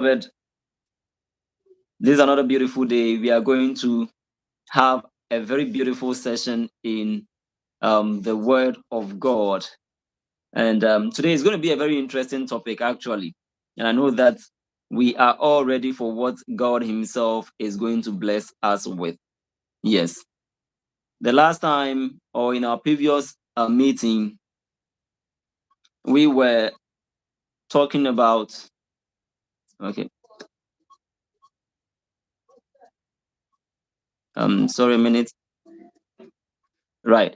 This is another beautiful day. We are going to have a very beautiful session in the Word of God. And today is going to be a very interesting topic, actually. And I know that we are all ready for what God Himself is going to bless us with. Yes. The last time, or in our previous meeting, we were talking about. Okay. Sorry, a minute. Right.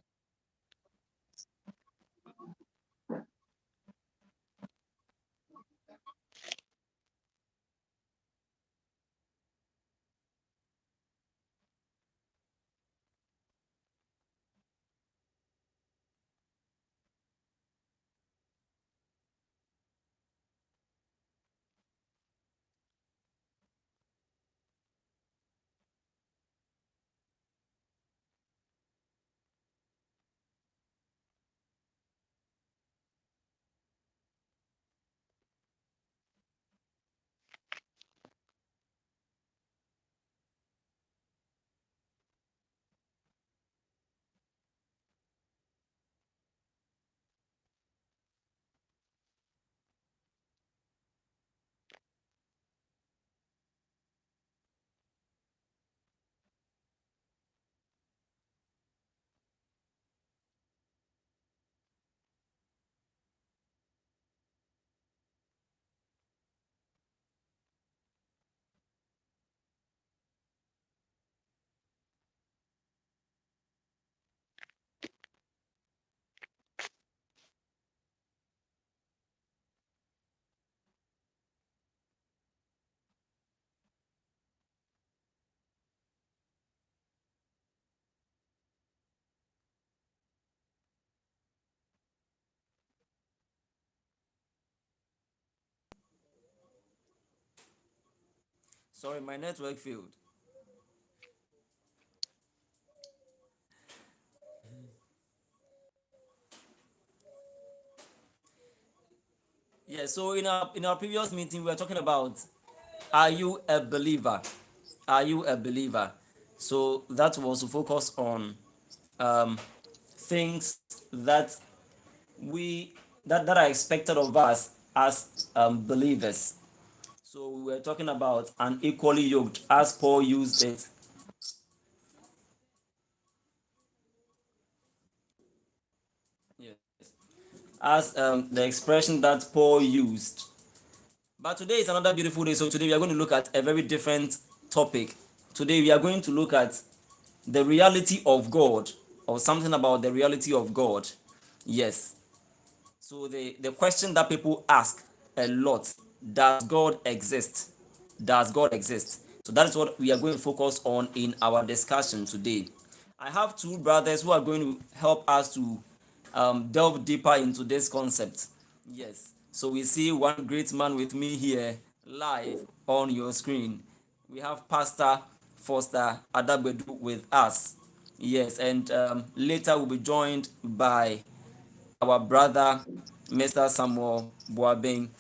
Sorry, my network failed. Yeah, so in our previous meeting, we were talking about, are you a believer? Are you a believer? So that was to focus on um, things that we that are expected of us as believers. So we were talking about an equally yoked, as Paul used it. Yes. As the expression that Paul used. But today is another beautiful day. So today we are going to look at a very different topic. Today we are going to look at the reality of God, or something about the reality of God. Yes. So the question that people ask a lot, does God exist? Does God exist? So that is what we are going to focus on in our discussion today. I have two brothers who are going to help us to delve deeper into this concept. Yes. So we see one great man with me here live on your screen. We have Pastor Foster Adagbedu with us. Yes, and later we'll be joined by our brother, Mr. Samuel Boabeng,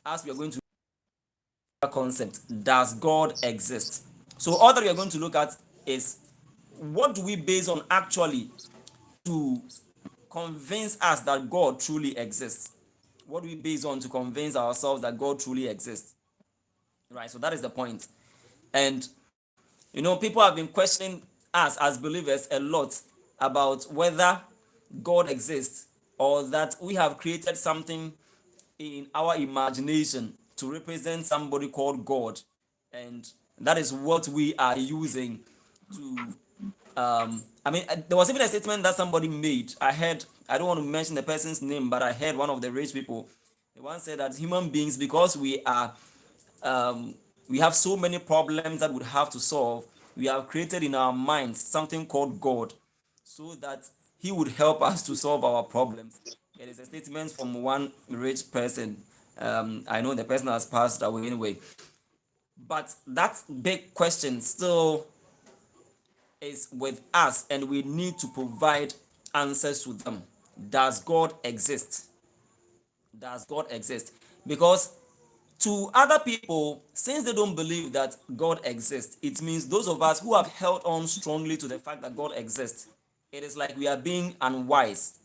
as we are going to look at the concept, does God exist? So all that we are going to look at is, what do we base on actually to convince us that God truly exists? What do we base on to convince ourselves that God truly exists? Right, so that is the point. And people have been questioning us as believers a lot about whether God exists, or that we have created something in our imagination to represent somebody called God, and that is what we are using to. There was even a statement that somebody made. I heard. I don't want to mention the person's name, but I heard one of the rich people. They once said that human beings, because um, we have so many problems that we have to solve, we have created in our minds something called God, so that He would help us to solve our problems. It is a statement from one rich person. I know the person has passed away anyway, but that big question still is with us, and we need to provide answers to them. Does God exist? Does God exist? Because To other people, since they don't believe that God exists, it means those of us who have held on strongly to the fact that God exists, it is like we are being unwise.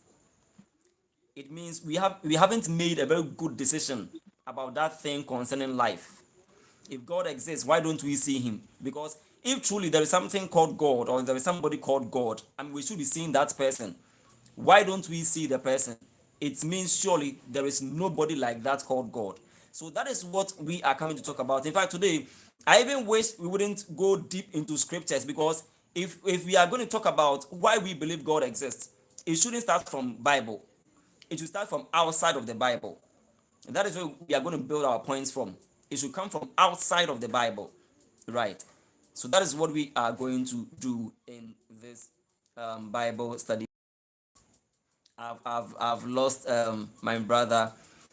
It means we haven't made a very good decision about that thing concerning life. If God exists, why don't we see him? Because if truly there is something called God, or there is somebody called God, and we should be seeing that person, why don't we see the person? It means surely there is nobody like that called God. So that is what we are coming to talk about. In fact, today I even wish we wouldn't go deep into scriptures, because if we are going to talk about why we believe God exists, it shouldn't start from Bible. It should start from outside of the Bible. And that is where we are going to build our points from. It should come from outside of the Bible, right? So that is what we are going to do in this Bible study. I've lost my brother.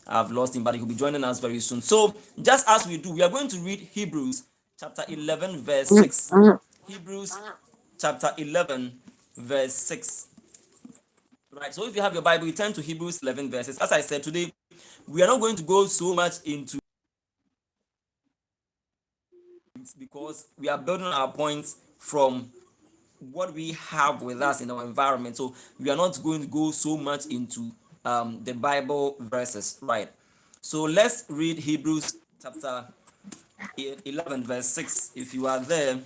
I've lost him, but he will be joining us very soon. So just as we do, we are going to read Hebrews chapter 11, verse 6. Hebrews chapter 11, verse 6. Right. So if you have your Bible, you turn to Hebrews 11 verses. As I said today, we are not going to go so much into, because we are building our points from what we have with us in our environment. So we are not going to go so much into the Bible verses, right? So let's read Hebrews chapter 11, verse 6. If you are there,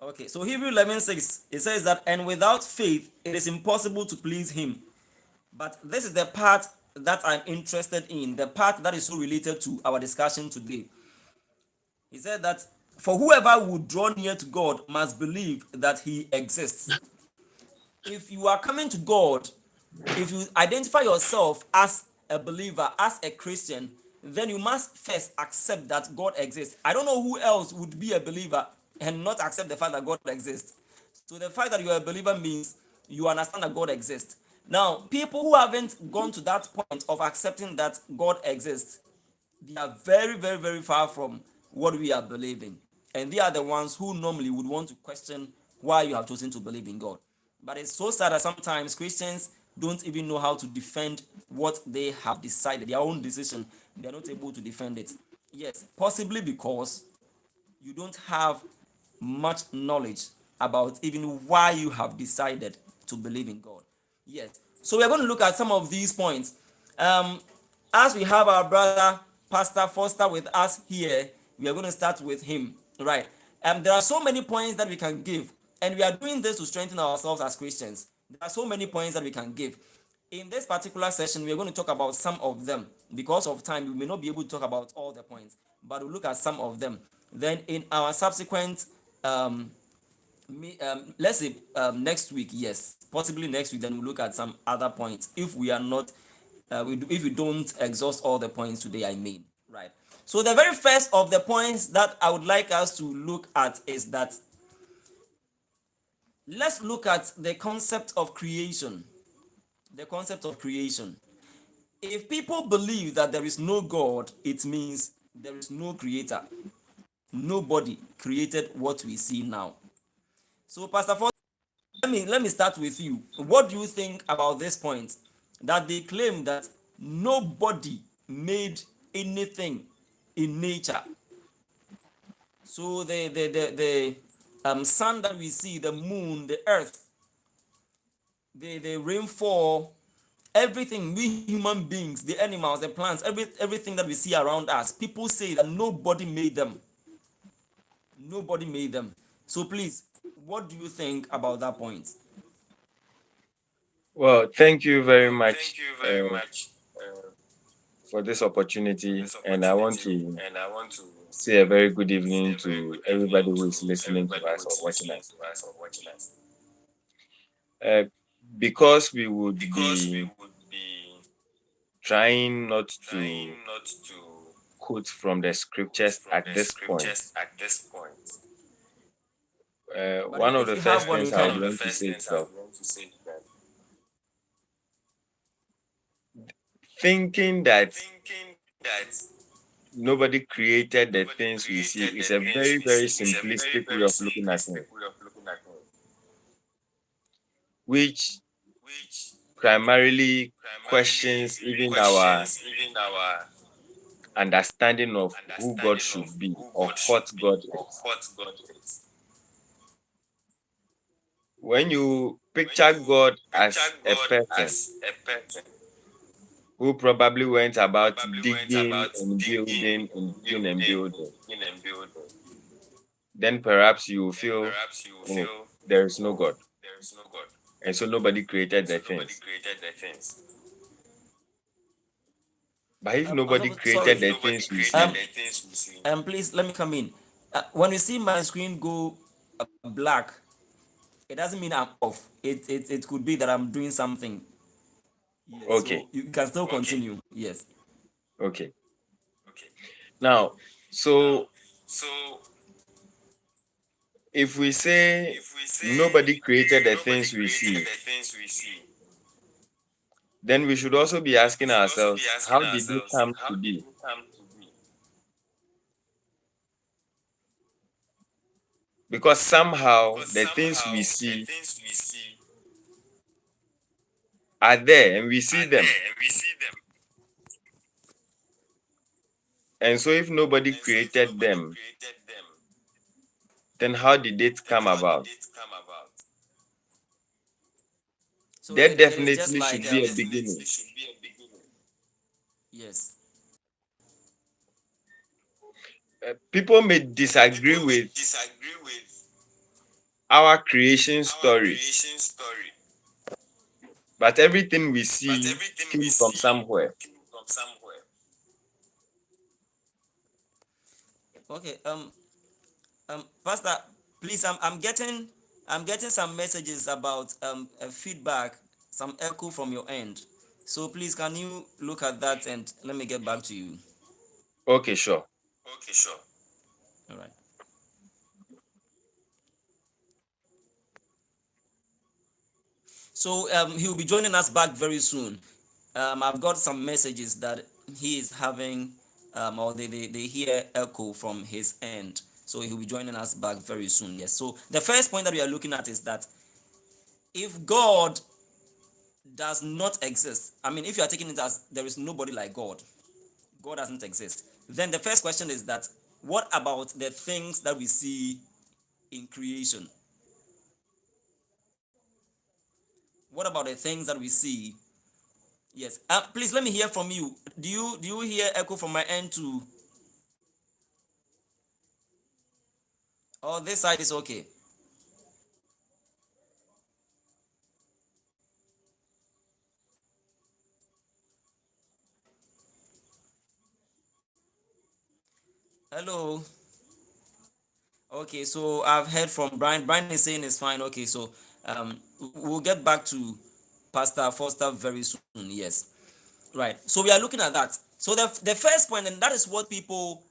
okay. So Hebrews 11, 6, it says that, and without faith it is impossible to please him. But this is the part that I'm interested in, the part that is so related to our discussion today. He said that, for whoever would draw near to God must believe that he exists. If you are coming to God, if you identify yourself as a believer, as a Christian, then you must first accept that God exists. I don't know who else would be a believer and not accept the fact that God exists. So the fact that you are a believer means you understand that God exists. Now, people who haven't gone to that point of accepting that God exists, they are very, very, very far from what we are believing. And they are the ones who normally would want to question why you have chosen to believe in God. But it's so sad that sometimes Christians don't even know how to defend what they have decided, their own decision. They are not able to defend it. Yes, possibly because you don't have much knowledge about even why you have decided to believe in God. Yes. So we are going to look at some of these points. Um, as we have our brother Pastor Foster with us here, we are going to start with him. Right. There are so many points that we can give, and we are doing this to strengthen ourselves as Christians. There are so many points that we can give. In this particular session, we are going to talk about some of them. Because of time, we may not be able to talk about all the points, but we'll look at some of them. Then, in our subsequent, let's say next week, yes, possibly next week, then we'll look at some other points. If we are not, if we don't exhaust all the points today, I mean, right? So, the very first of the points that I would like us to look at is that, let's look at the concept of creation. The concept of creation. If people believe that there is no God, it means there is no creator. Nobody created what we see now. So, Pastor Foster, let me start with you. What do you think about this point? That they claim that nobody made anything in nature. So the sun that we see, the moon, the earth, the rainfall, everything, we human beings, the animals, the plants, everything that we see around us, people say that nobody made them. Nobody made them. So please, what do you think about that point? Well, thank you very much for this opportunity, and I want to say a very good evening to everybody who is listening to us or watching us. Uh, because we would be trying not to quote from the scriptures at this point, But one of if the you have first one, you things I would can. want to say is that thinking that nobody created the things we see is a very, very simplistic way of looking at things, which primarily questions even our understanding of who God should be or what God is. When you picture God as a person who probably went about digging and building and digging and building, then perhaps you will feel, oh, there is no God. And so nobody created the things. But if nobody created Sorry. the things we see, Please let me come in. When you see my screen go black, it doesn't mean I'm off. It could be that I'm doing something. Yes, okay, so you can still continue. Yes. okay. Now, so if we say nobody created the things we see, then we should also be asking ourselves, how did it come to be? Because somehow the things we see are there and we see them. And so if nobody created them, then how did it come about? So There it is just definitely like should be a beginning. yes. People may disagree with our creation story, but everything we see came from somewhere. Okay. Pastor, please, I'm getting some messages about feedback, some echo from your end. So please, can you look at that and let me get back to you. Okay, sure. All right. So he'll be joining us back very soon. I've got some messages that he is having, or they hear echo from his end. So he'll be joining us back very soon. Yes. So the first point that we are looking at is that if God does not exist, I mean, if you are taking it as there is nobody like God, God doesn't exist, then the first question is that what about the things that we see in creation? What about the things that we see? Yes. Please let me hear from you. Do you hear echo from my end too? Oh, this side is okay. Hello. Okay, so I've heard from Brian. Brian is saying it's fine. Okay, so we'll get back to Pastor Foster very soon. Yes. Right. So we are looking at that. So the first point, and that is what people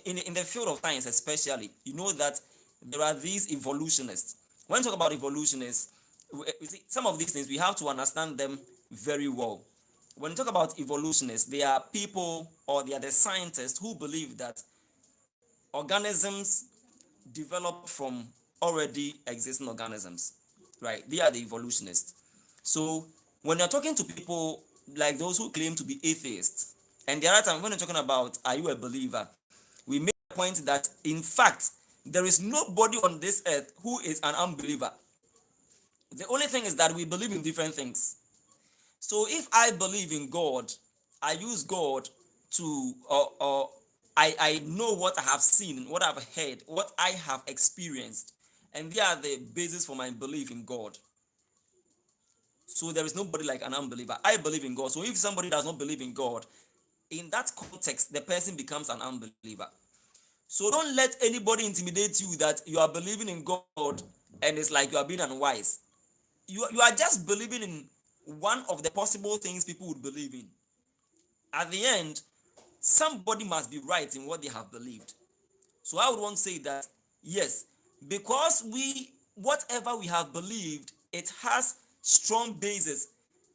in the field of science especially, you know that there are these evolutionists. When we talk about evolutionists, we see some of these things we have to understand them very well. When we talk about evolutionists, they are people or they are the scientists who believe that organisms developed from already existing organisms, right? They are the evolutionists. So when you're talking to people like those who claim to be atheists, and the other time when you're talking about are you a believer, we make a point that in fact there is nobody on this earth who is an unbeliever. The only thing is that we believe in different things. So if I believe in God, I use God to or I know what I have seen, what I've heard, what I have experienced, and they are the basis for my belief in God. So there is nobody like an unbeliever. I believe in God. So if somebody does not believe in God, in that context, the person becomes an unbeliever. So don't let anybody intimidate you that you are believing in God and it's like you are being unwise. You are just believing in one of the possible things people would believe in. At the end, somebody must be right in what they have believed. So I would want to say that yes, because whatever we have believed, it has strong basis.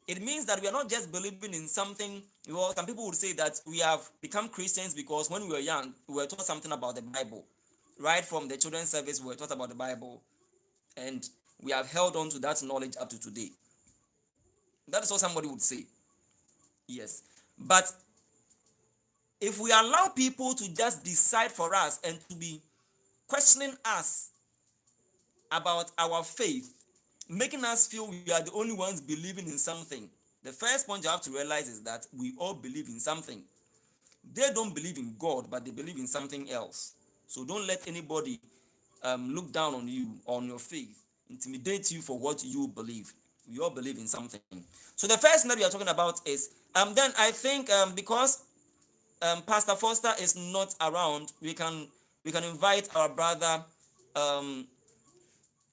It means that we are not just believing in something. Well, some people would say that we have become Christians because when we were young, we were taught something about the Bible. Right from the children's service, we were taught about the Bible, and we have held on to that knowledge up to today. That is what somebody would say. Yes. But if we allow people to just decide for us and to be questioning us about our faith, making us feel we are the only ones believing in something, the first point you have to realize is that we all believe in something. They don't believe in God, but they believe in something else. So don't let anybody look down on you, on your faith, intimidate you for what you believe. We all believe in something. So the first thing that we are talking about is then I think because Pastor Foster is not around, we can invite our brother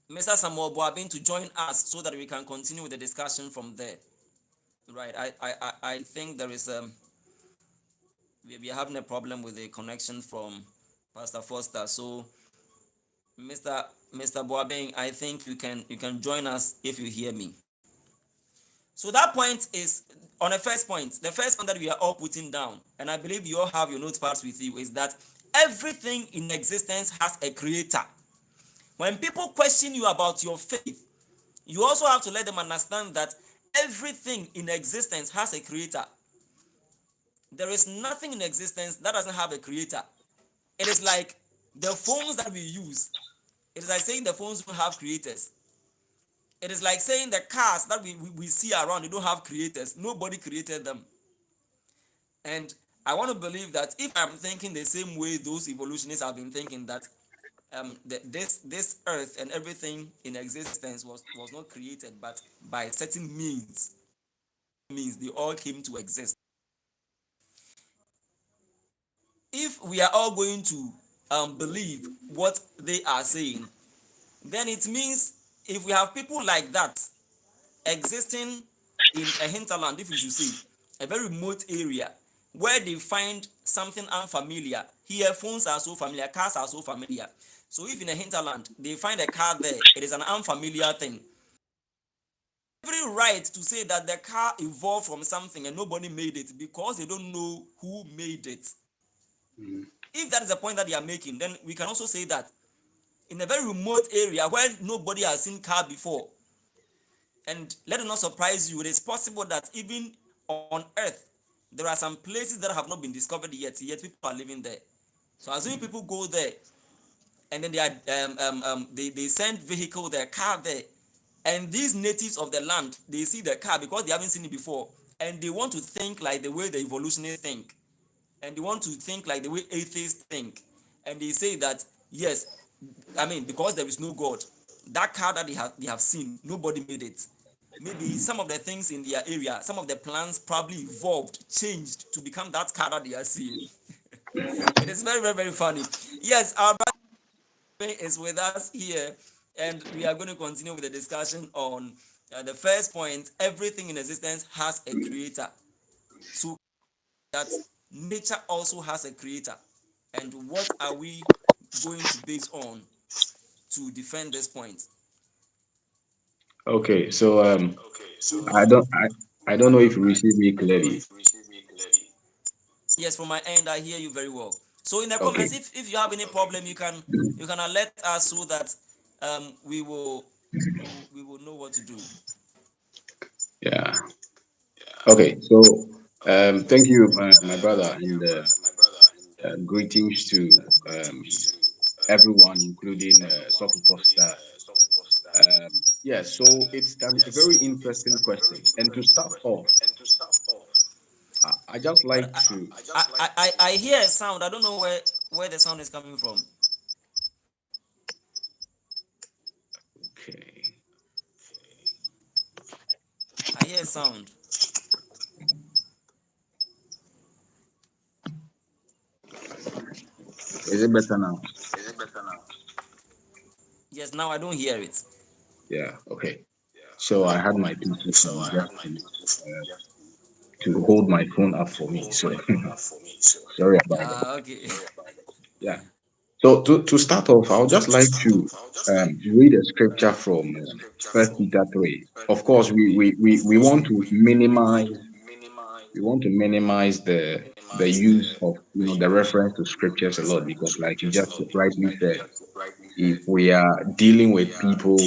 Mr. Samuel Boabin to join us so that we can continue with the discussion from there. Right. I think there is we are having a problem with the connection from Pastor Foster. So Mr. Boabing, I think you can join us if you hear me. So that point is on the first point. The first point that we are all putting down, and I believe you all have your notepads with you, is that everything in existence has a creator. When people question you about your faith, you also have to let them understand that everything in existence has a creator. There is nothing in existence that doesn't have a creator. It is like the phones that we use. It is like saying the phones don't have creators. It is like saying the cars that we see around, they don't have creators. Nobody created them. And I want to believe that if I'm thinking the same way those evolutionists have been thinking, that this earth and everything in existence was not created, but by certain means they all came to exist. If we are all going to believe what they are saying, then it means if we have people like that existing in a hinterland, if we should say, a very remote area where they find something unfamiliar. Here, phones are so familiar, cars are so familiar. So if in a hinterland they find a car there, it is an unfamiliar thing. Every right to say that the car evolved from something and nobody made it because they don't know who made it. If that is the point that they are making, then we can also say that in a very remote area where nobody has seen car before, and let it not surprise you, it is possible that even on earth there are some places that have not been discovered yet people are living there. So assuming people go there and then they are they send vehicle there, car there, and these natives of the land, they see the car because they haven't seen it before, and they want to think like the way the evolutionists think, and they want to think like the way atheists think, and they say that yes, I mean, because there is no God, that car that they have seen, nobody made it. Maybe some of the things in their area, some of the plants probably evolved, changed to become that car that they are seeing. It is very, very, very funny. Yes, our brother is with us here, and we are going to continue with the discussion on the first point. Everything in existence has a creator. So that nature also has a creator. And what are we going to base on to defend this point? Okay, so I don't I don't know if you receive me clearly. Yes, from my end, I hear you very well. So in the Okay, comments, if you have any problem, you can alert us so that we will know what to do. yeah. Okay, so thank you, my brother, and greetings to everyone, including Sophie Foster. Yeah, so it's a very interesting question. And to start off, I just But like to. I hear a sound. I don't know where the sound is coming from. Okay, I hear a sound. is it better now? Yes, now I don't hear it. Yeah, okay. So I had my PC from just to hold my phone up for me. So sorry about that. Okay. Yeah. So to start off, I would just like to read a scripture from First Peter 3. Of course, we want to minimize the use of the reference to scriptures a lot because, like you just rightly said, if we are dealing with people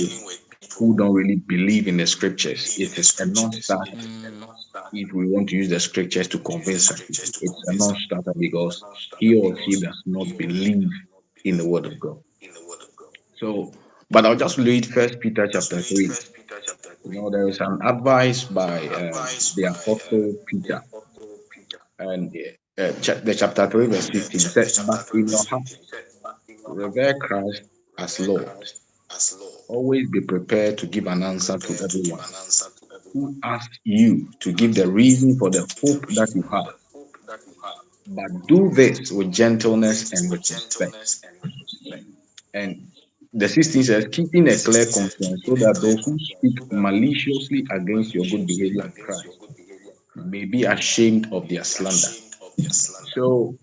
who don't really believe in the scriptures, it is a non-starter. If we want to use the scriptures to convince some people, it's a non-starter because he or she does not believe in the word of God. So, but I'll just read First Peter chapter 3. There is an advice by the apostle Peter, and the chapter 3 verse 15 said, "But in your heart revere Christ as Lord. Always be prepared to give an answer to everyone who asks you to give the reason for the hope that you have, but do this with gentleness and with respect." And the 16 says, "Keeping a clear conscience, so that those who speak maliciously against your good behavior in Christ may be ashamed of their slander." So,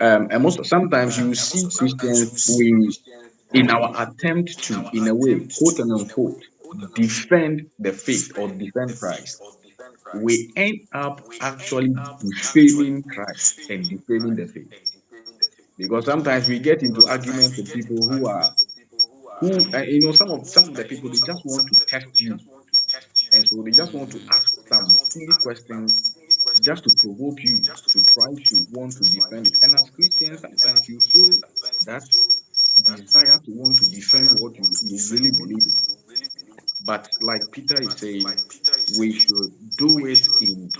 and most sometimes you see Christians, we, in our attempt to, in a way, quote and unquote, defend the faith or defend Christ, we end up actually defaming Christ and defaming the faith. Because sometimes we get into arguments with people some of the people, they just want to test you, and so they just want to ask some silly questions just to provoke you to try to want to defend it. And as Christians, sometimes you feel that desire to want to defend what you really believe in. But like Peter is saying, we should do it in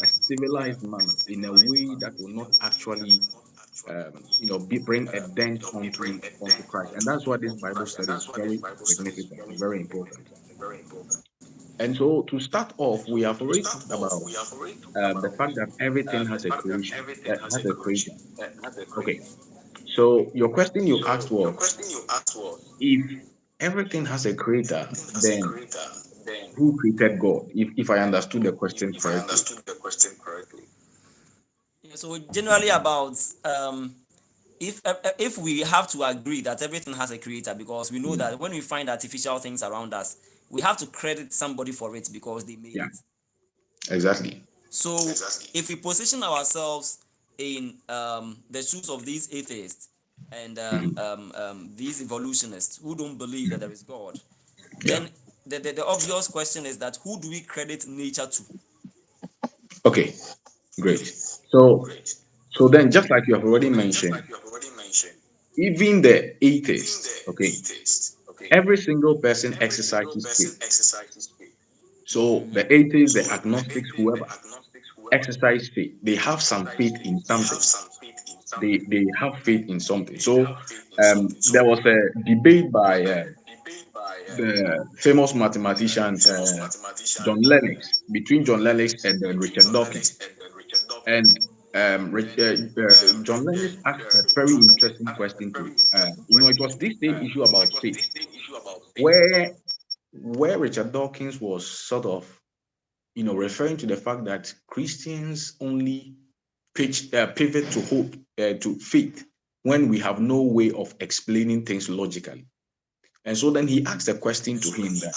a civilized manner, in a way that will not actually bring a dent onto Christ. And that's why this Bible study is very significant and very important. And so to start off, we have already talked about the fact that everything has a creation, has a creator. Okay. So your question you asked was, if everything has a creator, then who created God? If I understood the question correctly. Yeah, so generally about if we have to agree that everything has a creator, because we know Mm, that when we find artificial things around us, we have to credit somebody for it because they made yeah, it. exactly. So if we position ourselves in the shoes of these atheists and Mhm, these evolutionists who don't believe that mhm. there is God, Yeah. then the obvious question is that who do we credit nature to? Okay, great. So then, just like you have already mentioned, even the atheists, okay, every single person exercises faith. So the atheists, the agnostics, whoever exercise faith, they have some faith in something. They have faith in something. So there was a debate by the famous mathematician John Lennox, between John Lennox and Richard Dawkins. And John Lennox asked a very interesting question to, it was this same issue about faith, where Richard Dawkins was sort of, referring to the fact that Christians only pivot to hope, to faith, when we have no way of explaining things logically. And so then he asked a question to him that,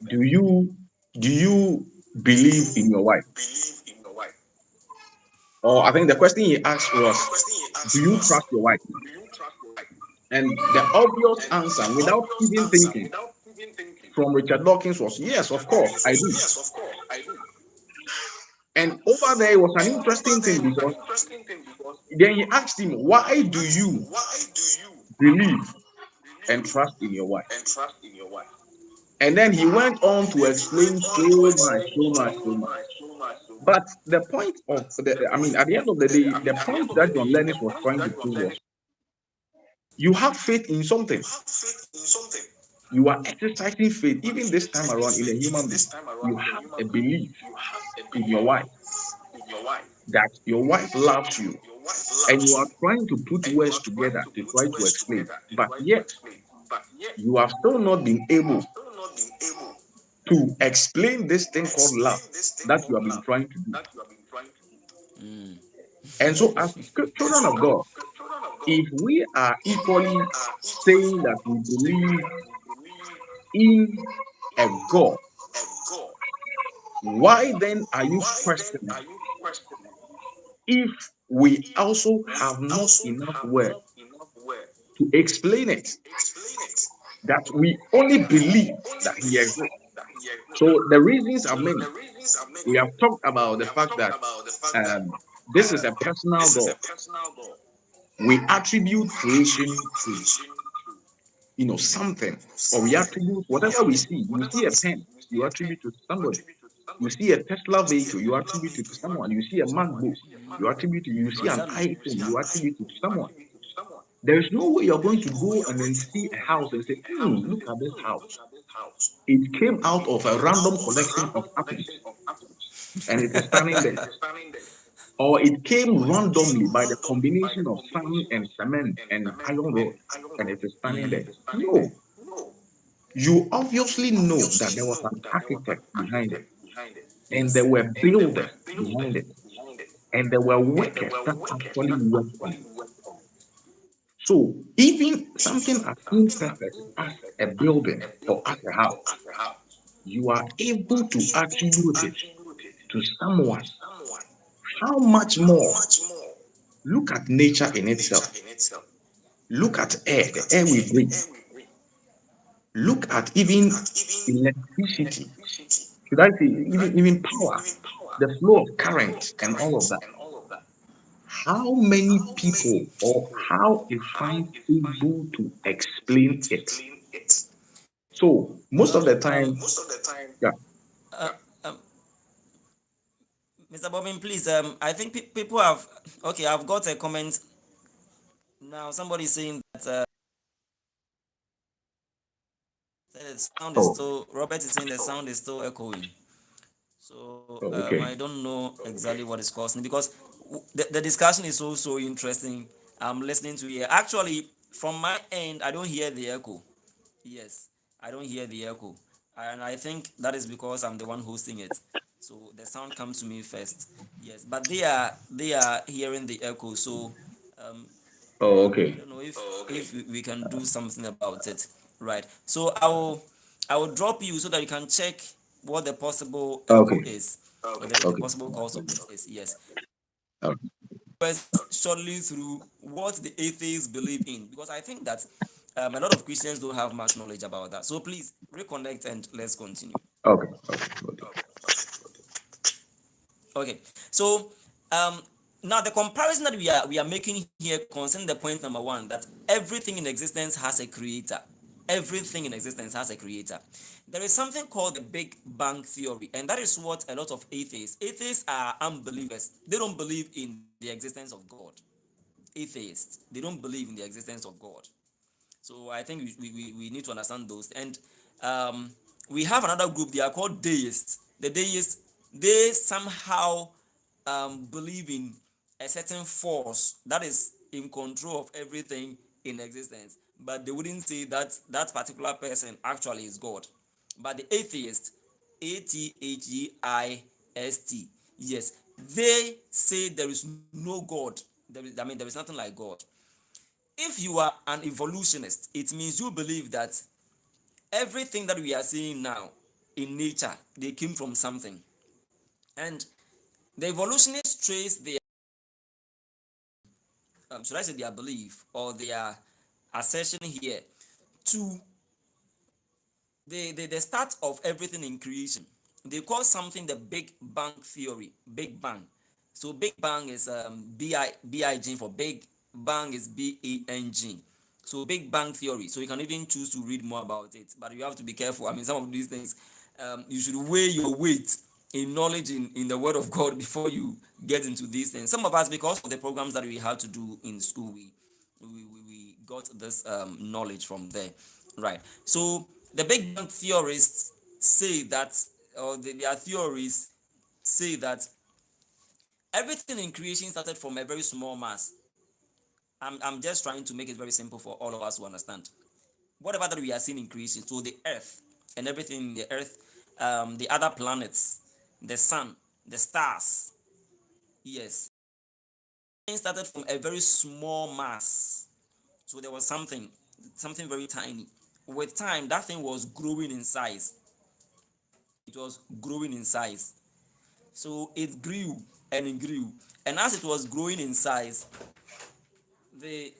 do you do you believe in your wife? Or I think the question he asked was, do you trust your wife? And the obvious answer, without even thinking, from Richard Dawkins was, yes, of course, I do. And over there was an interesting thing because then he asked him, why do you believe and trust in your wife? And then he went on to explain so much, so much, so much. But the point of at the end of the day, the point that John Lennox was trying to prove was, you have faith in something. You are exercising faith, even this time around in a human being. You have a belief in your wife, that your wife loves you, and you are trying to put words together to try to explain. But yet, you have still not been able to explain this thing called love that you have been trying to do. Mm. And so, as children of God, if we are equally saying that we believe in a God, why then are you questioning if we also have not enough word to explain it? that we only believe that he exists. So the reasons are many. We have talked about the fact that this is a personal God. We attribute creation to something, or we attribute whatever we see. You see a pen, you attribute to somebody. You see a Tesla vehicle, you attribute it to someone. You see a MacBook, you attribute it. You see an Exactly. iPhone, you attribute it to someone. There is no way you're going to go and then see a house and say, look at this house. It came out of a random collection of atoms and it is standing there. Or it came randomly by the combination of sand and cement and iron rod and it is standing there. No, you obviously know that there was an architect behind it and there Yes. were builders behind it and there were workers that actually worked on it. So even something as imperfect as a building or as a house, you are able to attribute it to someone. How much more? Look at nature in itself. Look at air, the air we breathe. Look at even electricity. Should I say even power, the flow of current and all of that. How many people or how is science able to explain it? So most of Well, the time, yeah. uh, um, Mr. Bobbin, please. I think people have. Okay, I've got a comment now. Somebody saying that the sound is Oh, still. Robert is saying the sound is still echoing. So oh, okay. I don't know exactly what is causing because the discussion is so interesting. I'm listening to here. Actually, from my end, I don't hear the echo. Yes, I don't hear the echo, and I think that is because I'm the one hosting it. So the sound comes to me first. Yes, but they are hearing the echo. So um, Oh, I okay. don't know if we can do something about it. Right. So I will drop you so that you can check what the possible echo Okay. is, or the Okay. possible cause of it is. Yes. Okay. First, shortly through what the atheists believe in, because I think that a lot of Christians don't have much knowledge about that. So please reconnect and let's continue. Okay. Okay. Okay. Okay. So um, now the comparison that we are making here concerning the point number one, that everything in existence has a creator. Everything in existence has a creator. There is something called the Big Bang Theory, and that is what a lot of atheists are unbelievers. They don't believe in the existence of God. Atheists, they don't believe in the existence of God. So I think we need to understand those. And um, we have another group, they are called deists. The deists, they somehow believe in a certain force that is in control of everything in existence. But they wouldn't say that that particular person actually is God. But the atheist, Atheist, yes, they say there is no God. There is nothing like God. If you are an evolutionist, it means you believe that everything that we are seeing now in nature, they came from something. And the evolutionists trace their, should I say their belief or their assertion here to the start of everything in creation. They call something the Big Bang Theory. Big Bang. So Big Bang is B-I-G for Big Bang is B-A-N-G. So Big Bang Theory. So you can even choose to read more about it, but you have to be careful. I mean, some of these things, you should weigh your weight in knowledge in the Word of God before you get into these things. Some of us, because of the programs that we had to do in school, we got this knowledge from there, right? So the Big Bang theorists say that, or their theories say that everything in creation started from a very small mass. I'm just trying to make it very simple for all of us to understand. Whatever that we are seeing in creation, so the earth and everything in the earth, the other planets, the sun, the stars, yes, it started from a very small mass. So there was something very tiny. With time, that thing was growing in size. It was growing in size. So it grew and it grew. And as it was growing in size, the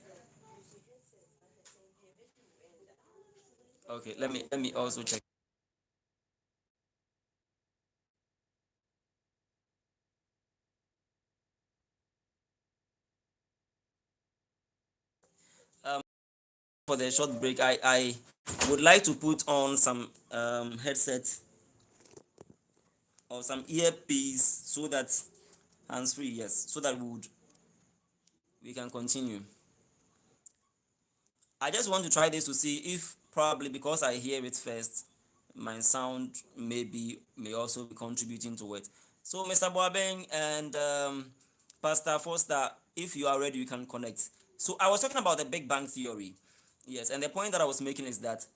Okay, let me also check. Um, for the short break, I would like to put on some headset or some earpiece so that hands free, yes, so that we can continue. I just want to try this to see if probably because I hear it first, my sound may also be contributing to it. So Mr. Boabeng and Pastor Foster, if you are ready, you can connect. So I was talking about the Big Bang Theory. Yes, and the point that I was making is that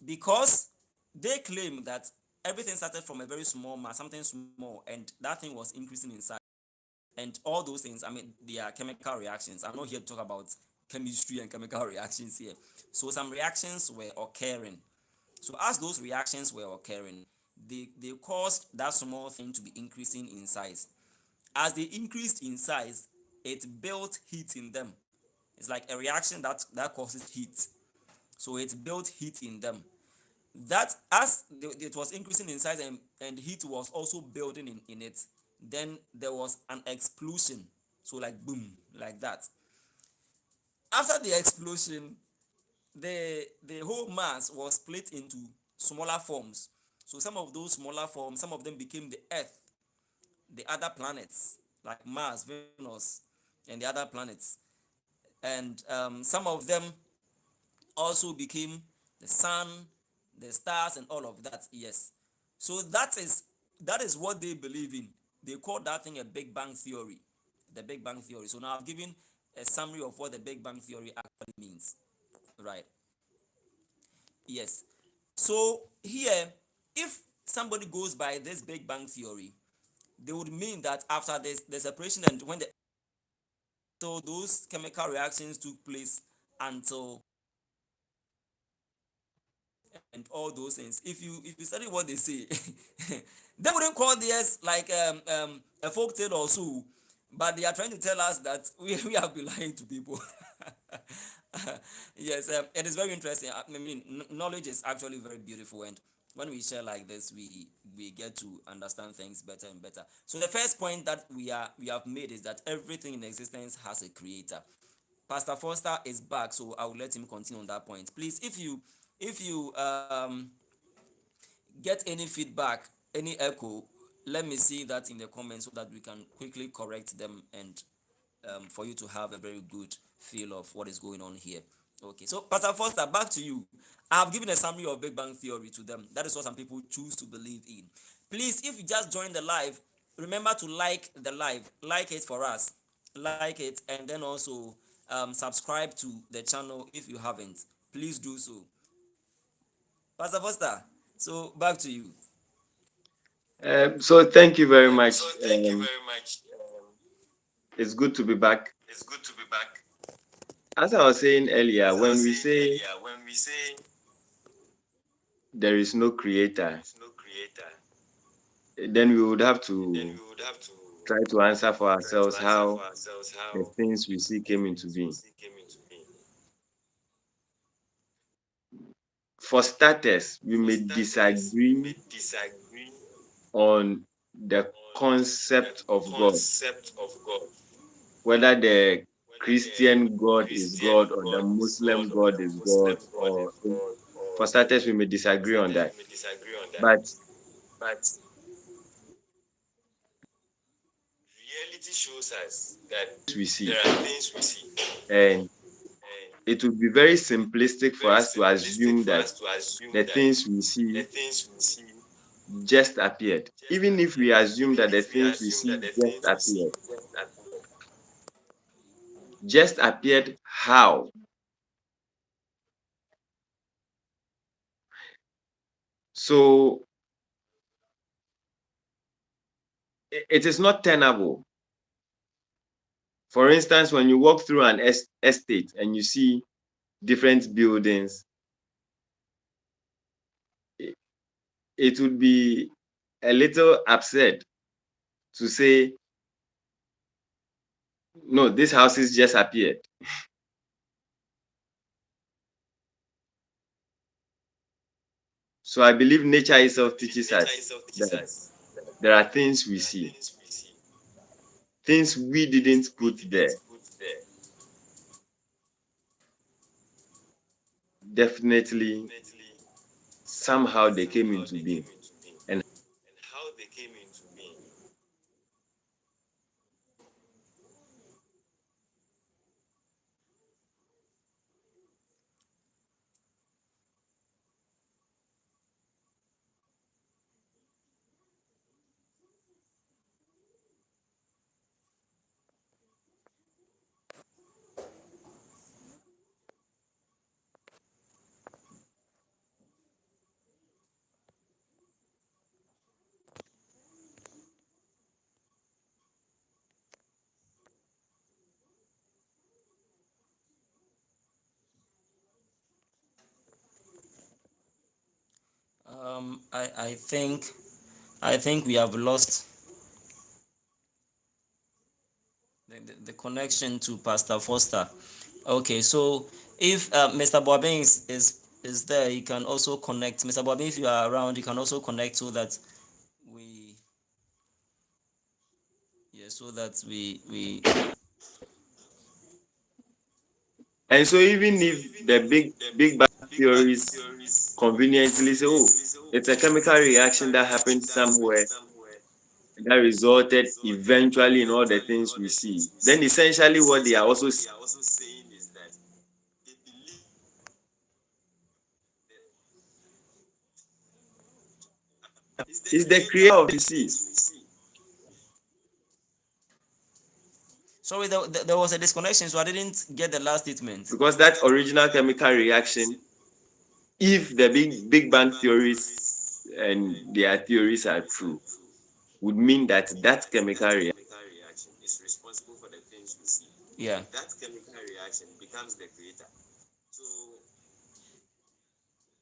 because they claim that everything started from a very small mass, something small, and that thing was increasing in size and all those things. I mean, they are chemical reactions. I'm not here to talk about chemistry and chemical reactions here. So some reactions were occurring. So as those reactions were occurring, they caused that small thing to be increasing in size. As they increased in size, it built heat in them. It's like a reaction that causes heat. So it built heat in them. That as it was increasing in size and heat was also building in it, then there was an explosion. So like boom, like that. After the explosion, the whole mass was split into smaller forms. So some of those smaller forms, some of them became the Earth, the other planets like Mars, Venus, and the other planets, and some of them also became the sun, the stars, and all of that. Yes. So that is what they believe in. They call that thing a Big Bang theory. The Big Bang theory. So now I've given a summary of what the Big Bang theory actually means. Right. Yes. So here, if somebody goes by this Big Bang theory, they would mean that after this the separation and when the so those chemical reactions took place until and all those things. If you study what they say, they wouldn't call this like a folk tale or so, but they are trying to tell us that we have been lying to people. Yes, it is very interesting. I mean, knowledge is actually very beautiful, and when we share like this, we get to understand things better and better. So the first point that we have made is that everything in existence has a creator. Pastor Foster is back, so I will let him continue on that point. Please, if you get any feedback, any echo, let me see that in the comments so that we can quickly correct them and for you to have a very good feel of what is going on here. Okay, so Pastor Foster, back to you. I have given a summary of Big Bang Theory to them. That is what some people choose to believe in. Please, if you just joined the live, remember to like the live, like it for us, like it, and then also subscribe to the channel if you haven't. Please do so. Pastor Foster, so back to you. So thank you very much. It's good to be back. As I was saying earlier, when we say there is no creator, then we would have to try to answer for ourselves how the things we see came into being. For starters, we may disagree on the concept of God, whether the Christian God is God or the Muslim God is God, or for starters, we may disagree on that. But reality shows us that we see, and it would be very simplistic for us to assume that the things we see just appeared. Even if we assume that the things we see just appeared how? So it is not tenable. For instance, when you walk through an estate and you see different buildings, it would be a little absurd to say, no, these houses just appeared. So I believe nature itself teaches us that there are things we see, things we didn't put there. Definitely, somehow they came into being. And I think we have lost the connection to Pastor Foster. Okay, so if Mr. Boabin is there, you can also connect. Mr. Boabin, if you are around, you can also connect so that we yeah so that we and so even if the big bang theories conveniently say, oh, it's a chemical reaction that happened somewhere that resulted eventually in all the things we see, then essentially what they are also saying is the creator of the sea. sorry, there was a disconnection, so I didn't get the last statement. Because that original chemical reaction, if the big bang theories and their theories are true, would mean that that chemical reaction is responsible for the things we see. Yeah. That chemical reaction becomes the creator.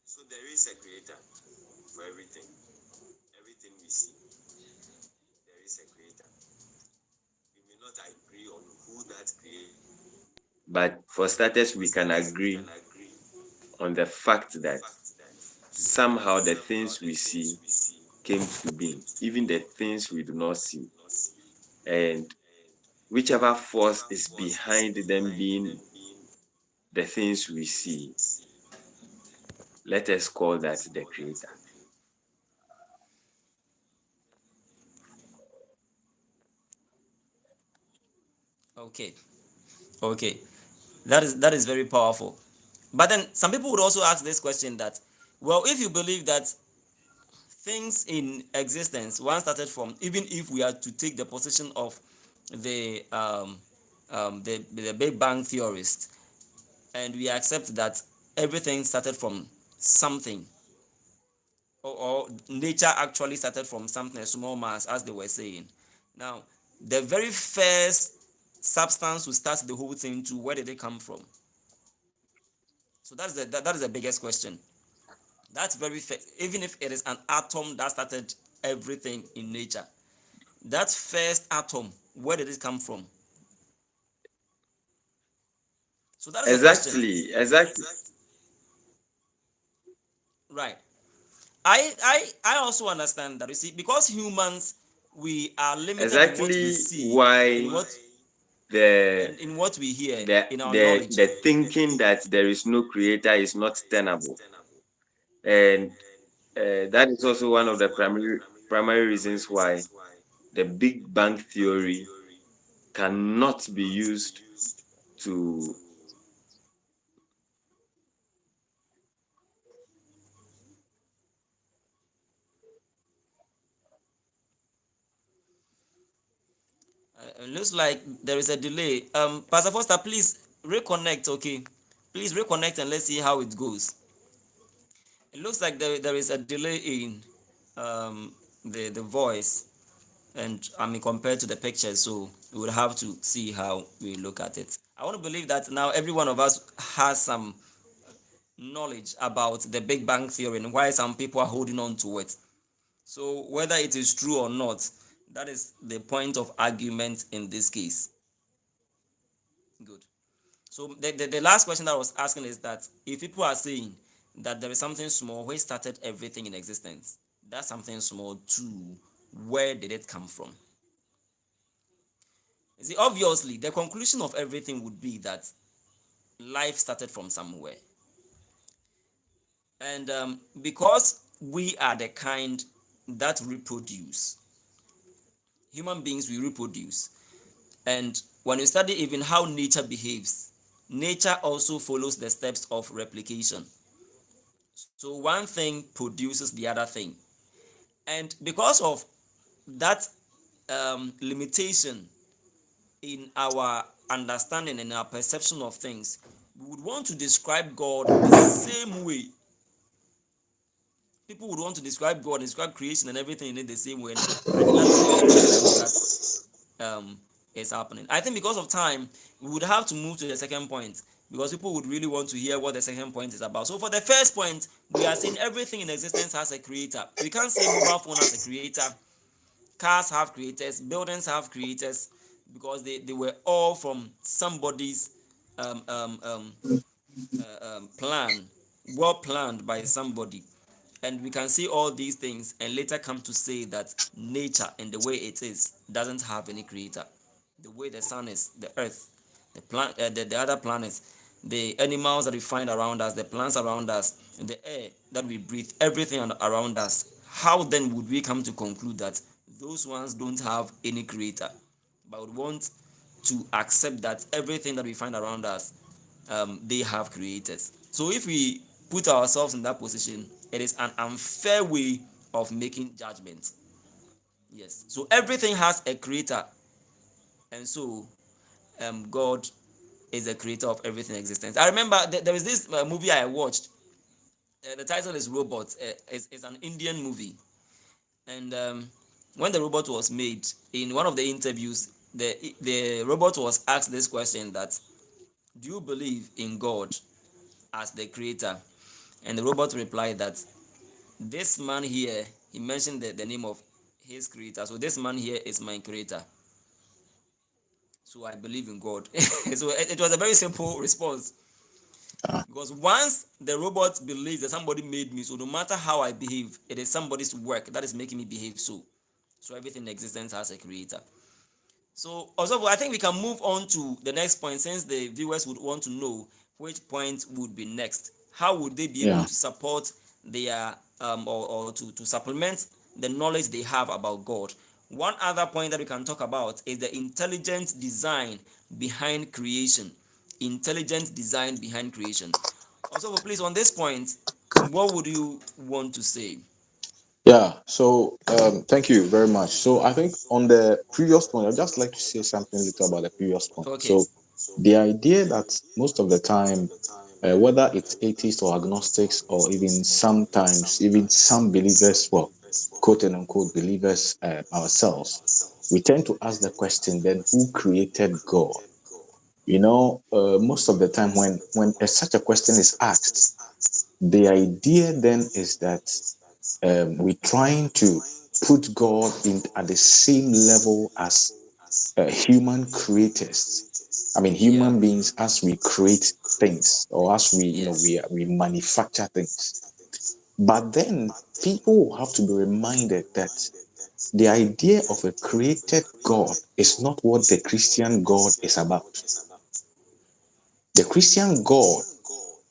So there is a creator for everything. Everything we see, there is a creator. We may not agree on who that creator, but for starters, we can agree on the fact that somehow the things we see came to being, even the things we do not see. And whichever force is behind them being the things we see, let us call that the creator. Okay, that is very powerful. But then some people would also ask this question that, well, if you believe that things in existence one started from, even if we are to take the position of the Big Bang theorist, and we accept that everything started from something, or nature actually started from something, a small mass, as they were saying. Now, the very first substance to start the whole thing, to where did it come from? So that is the biggest question. That's very even if it is an atom that started everything in nature, that first atom, where did it come from? So that is the question. Exactly. Right. I also understand that, you see, because humans, we are limited in what we Exactly see, why the in what we hear, the in our the knowledge. the thinking that there is no creator is not tenable, and that is also one of the primary reasons why the Big Bang theory cannot be used to Looks like there is a delay. Pastor Foster, please reconnect. Okay, please reconnect and let's see how it goes. It looks like there is a delay in the voice, and I mean, compared to the pictures, so we would have to see how we look at it. I want to believe that now every one of us has some knowledge about the Big Bang theory and why some people are holding on to it. So whether it is true or not, that is the point of argument in this case. Good. So the last question that I was asking is that, if people are saying that there is something small which started everything in existence. That something small too, where did it come from? You see, obviously, the conclusion of everything would be that life started from somewhere. And because we are the kind that reproduce, human beings, we reproduce. And when you study even how nature behaves, nature also follows the steps of replication. So one thing produces the other thing. And because of that limitation in our understanding and our perception of things, we would want to describe God the same way. People would want to describe God, describe creation and everything in it the same way. And I think that's where the problem is happening. I think because of time, we would have to move to the second point because people would really want to hear what the second point is about. So for the first point, we are saying everything in existence has a creator. We can't say mobile phone has a creator, cars have creators, buildings have creators, because they were all from somebody's um, um, um, plan, well planned by somebody. And we can see all these things and later come to say that nature and the way it is doesn't have any creator. The way the sun is, the earth, the other planets, the animals that we find around us, the plants around us, the air that we breathe, everything around us. How then would we come to conclude that those ones don't have any creator? But we want to accept that everything that we find around us, they have creators. So if we put ourselves in that position, it is an unfair way of making judgments. Yes. So everything has a creator, and so God is the creator of everything in existence. I remember there is this movie I watched. The title is Robot. It's an Indian movie, and when the robot was made, in one of the interviews, the robot was asked this question: that do you believe in God as the creator? And the robot replied that this man here, he mentioned the name of his creator. So this man here is my creator. So I believe in God. So it was a very simple response. Because once the robot believes that somebody made me, so no matter how I behave, it is somebody's work that is making me behave so. So everything in existence has a creator. So also, I think we can move on to the next point, since the viewers would want to know which point would be next. How would they be able Yeah. to support their or to supplement the knowledge they have about God? One other point that we can talk about is the intelligent design behind creation. Intelligent design behind creation. Also, please, on this point, what would you want to say? Yeah. So thank you very much. So I think on the previous point, I'd just like to say something little about the previous point. Okay. So the idea that most of the time, whether it's atheists or agnostics, or even sometimes even some believers, well, quote and unquote believers ourselves, we tend to ask the question, then who created God? Most of the time when such a question is asked, the idea then is that we're trying to put God in at the same level as human creators. I mean, Yeah. human beings, as we create things, or as we, Yes. we manufacture things. But then people will have to be reminded that the idea of a created God is not what the Christian God is about. The Christian God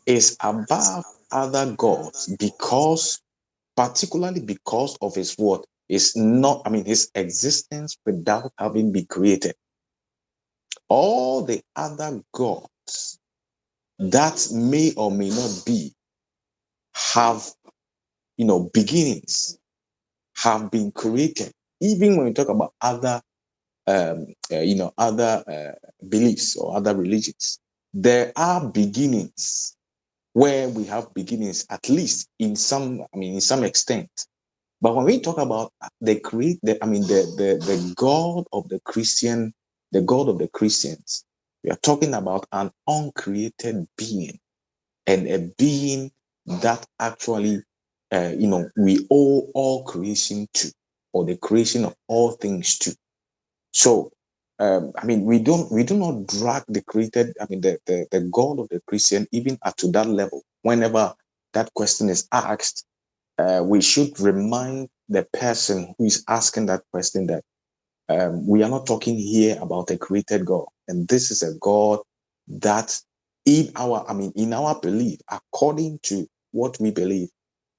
is above other gods because, particularly because of his what is not, I mean, his existence without having been created. All the other gods that may or may not be have, beginnings, have been created. Even when we talk about other, other beliefs or other religions, there are beginnings where we have beginnings, at least in some, in some extent. But when we talk about the God of the Christian, the God of the Christians, we are talking about an uncreated being, and a being that actually, we owe all creation to, or the creation of all things to. So, we do not drag the created, the God of the Christian even up to that level. Whenever that question is asked, we should remind the person who is asking that question that we are not talking here about a created God, and this is a God that, in our belief, according to what we believe,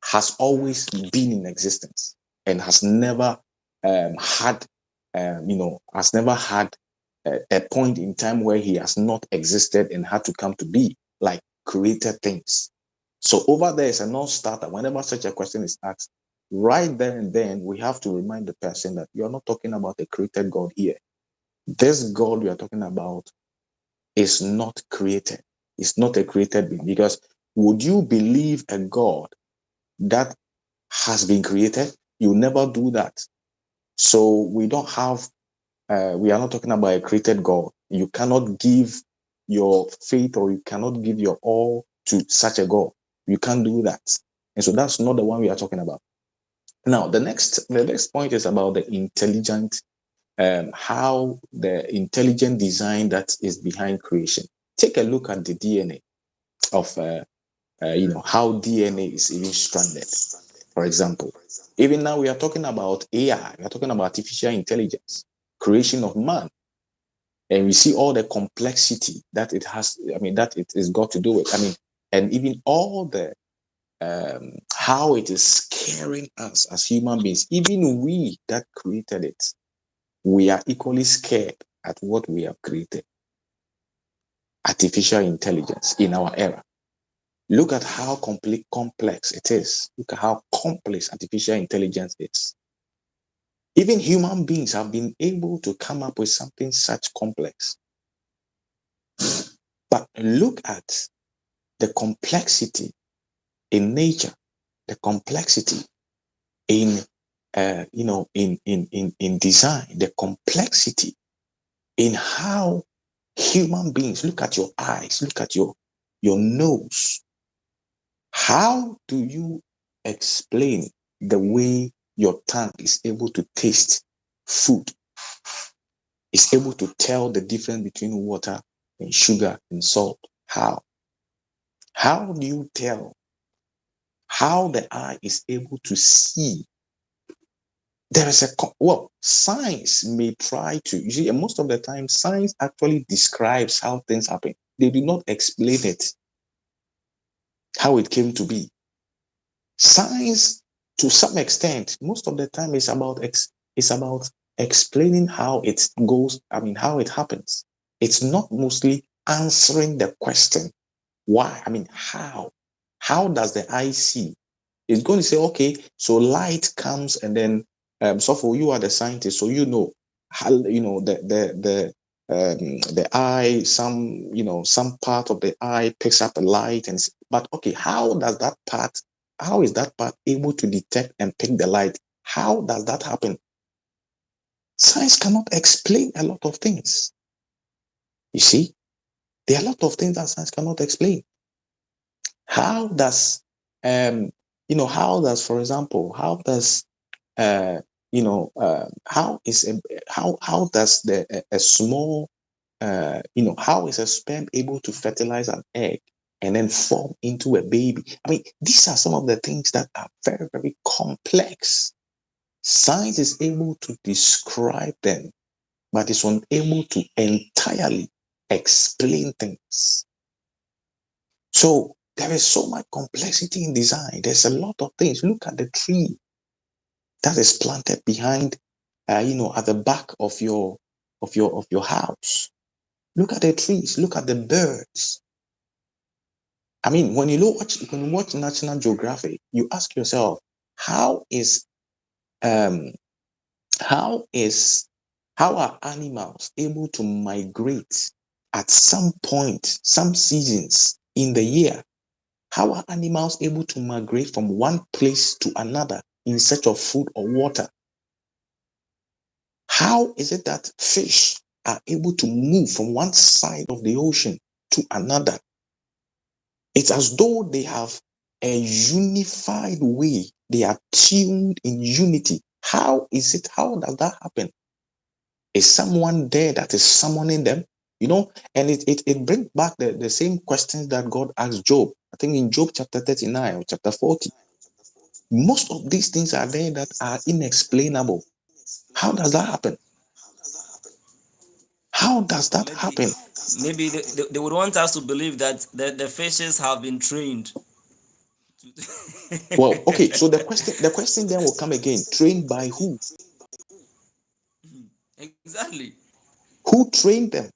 has always been in existence and has never had, has never had a point in time where he has not existed and had to come to be like created things. So over there is a non-starter. Whenever such a question is asked, right there and then we have to remind the person that you're not talking about a created God here. This God we are talking about is not created. It's not a created being. Because would you believe a God that has been created? You never do that. So we don't have, we are not talking about a created God. You cannot give your faith or you cannot give your all to such a God. You can't do that. And so that's not the one we are talking about. Now, the next point is about the intelligent, how the intelligent design that is behind creation. Take a look at the DNA of, how DNA is even stranded. For example, even now we are talking about AI, we are talking about artificial intelligence, creation of man, and we see all the complexity that it has. That it is got to do with. And even all the how it is scaring us as human beings. Even we that created it, we are equally scared at what we have created. Artificial intelligence in our era. Look at how complex it is. Look at how complex artificial intelligence is. Even human beings have been able to come up with something such complex. But look at the complexity in nature, the complexity in in design, the complexity in how human beings, look at your eyes, look at your nose. How do you explain the way your tongue is able to taste food, is able to tell the difference between water and sugar and salt? How do you tell how the eye is able to see? There is science may try to, you see, and most of the time, science actually describes how things happen. They do not explain it, how it came to be. Science, to some extent, most of the time, is about explaining how it goes. How it happens. It's not mostly answering the question, why? How? How does the eye see? It's going to say, okay, so light comes and then, so for you are the scientist, so how the eye, some part of the eye picks up a light, but okay, how is that part able to detect and pick the light? How does that happen? Science cannot explain a lot of things. You see, there are a lot of things that science cannot explain. How does, for example, how does, how does a small, how is a sperm able to fertilize an egg and then form into a baby? These are some of the things that are very, very complex. Science is able to describe them, but is unable to entirely explain things. So there is so much complexity in design. There's a lot of things. Look at the tree that is planted behind, at the back of your house. Look at the trees. Look at the birds. When you watch National Geographic, you ask yourself, how are animals able to migrate at some point, some seasons in the year? How are animals able to migrate from one place to another in search of food or water? How is it that fish are able to move from one side of the ocean to another? It's as though they have a unified way. They are tuned in unity. How does that happen? Is someone there that is summoning them? And it brings back the same questions that God asked Job. I think in Job chapter 39 or chapter 40. Most of these things are there that are inexplainable. How does that happen? How does that happen? Maybe they would want us to believe that the fishes have been trained. Well, okay, so the question then will come again. Trained by who? Exactly. Who trained them?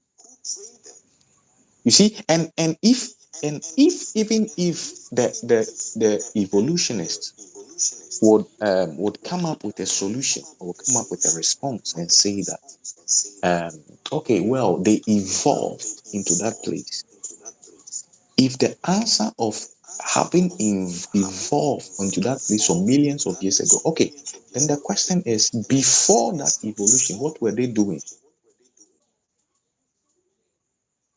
You see, and if even if the evolutionists would come up with a solution or come up with a response and say that okay, well, they evolved into that place. If the answer of having evolved onto that place some millions of years ago, okay, then the question is, before that evolution, what were they doing?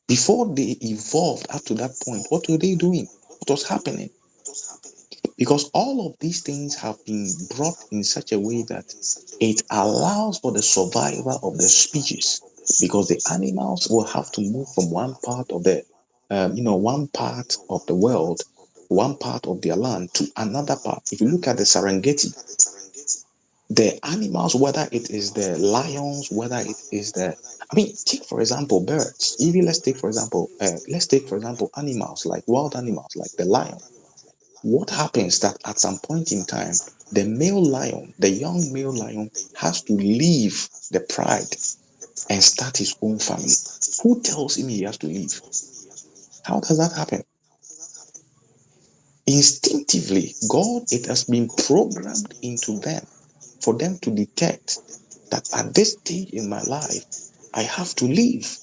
Before they evolved up to that point, what were they doing? What was happening? Because all of these things have been brought in such a way that it allows for the survival of the species, because the animals will have to move from one part of one part of the world, one part of their land to another part. If you look at the Serengeti, the animals, whether it is the lions, whether it is take for example birds. Even let's take for example animals like wild animals like the lion. What happens that at some point in time, the male lion, the young male lion, has to leave the pride and start his own family? Who tells him he has to leave? How does that happen? Instinctively, it has been programmed into them for them to detect that at this stage in my life, I have to leave.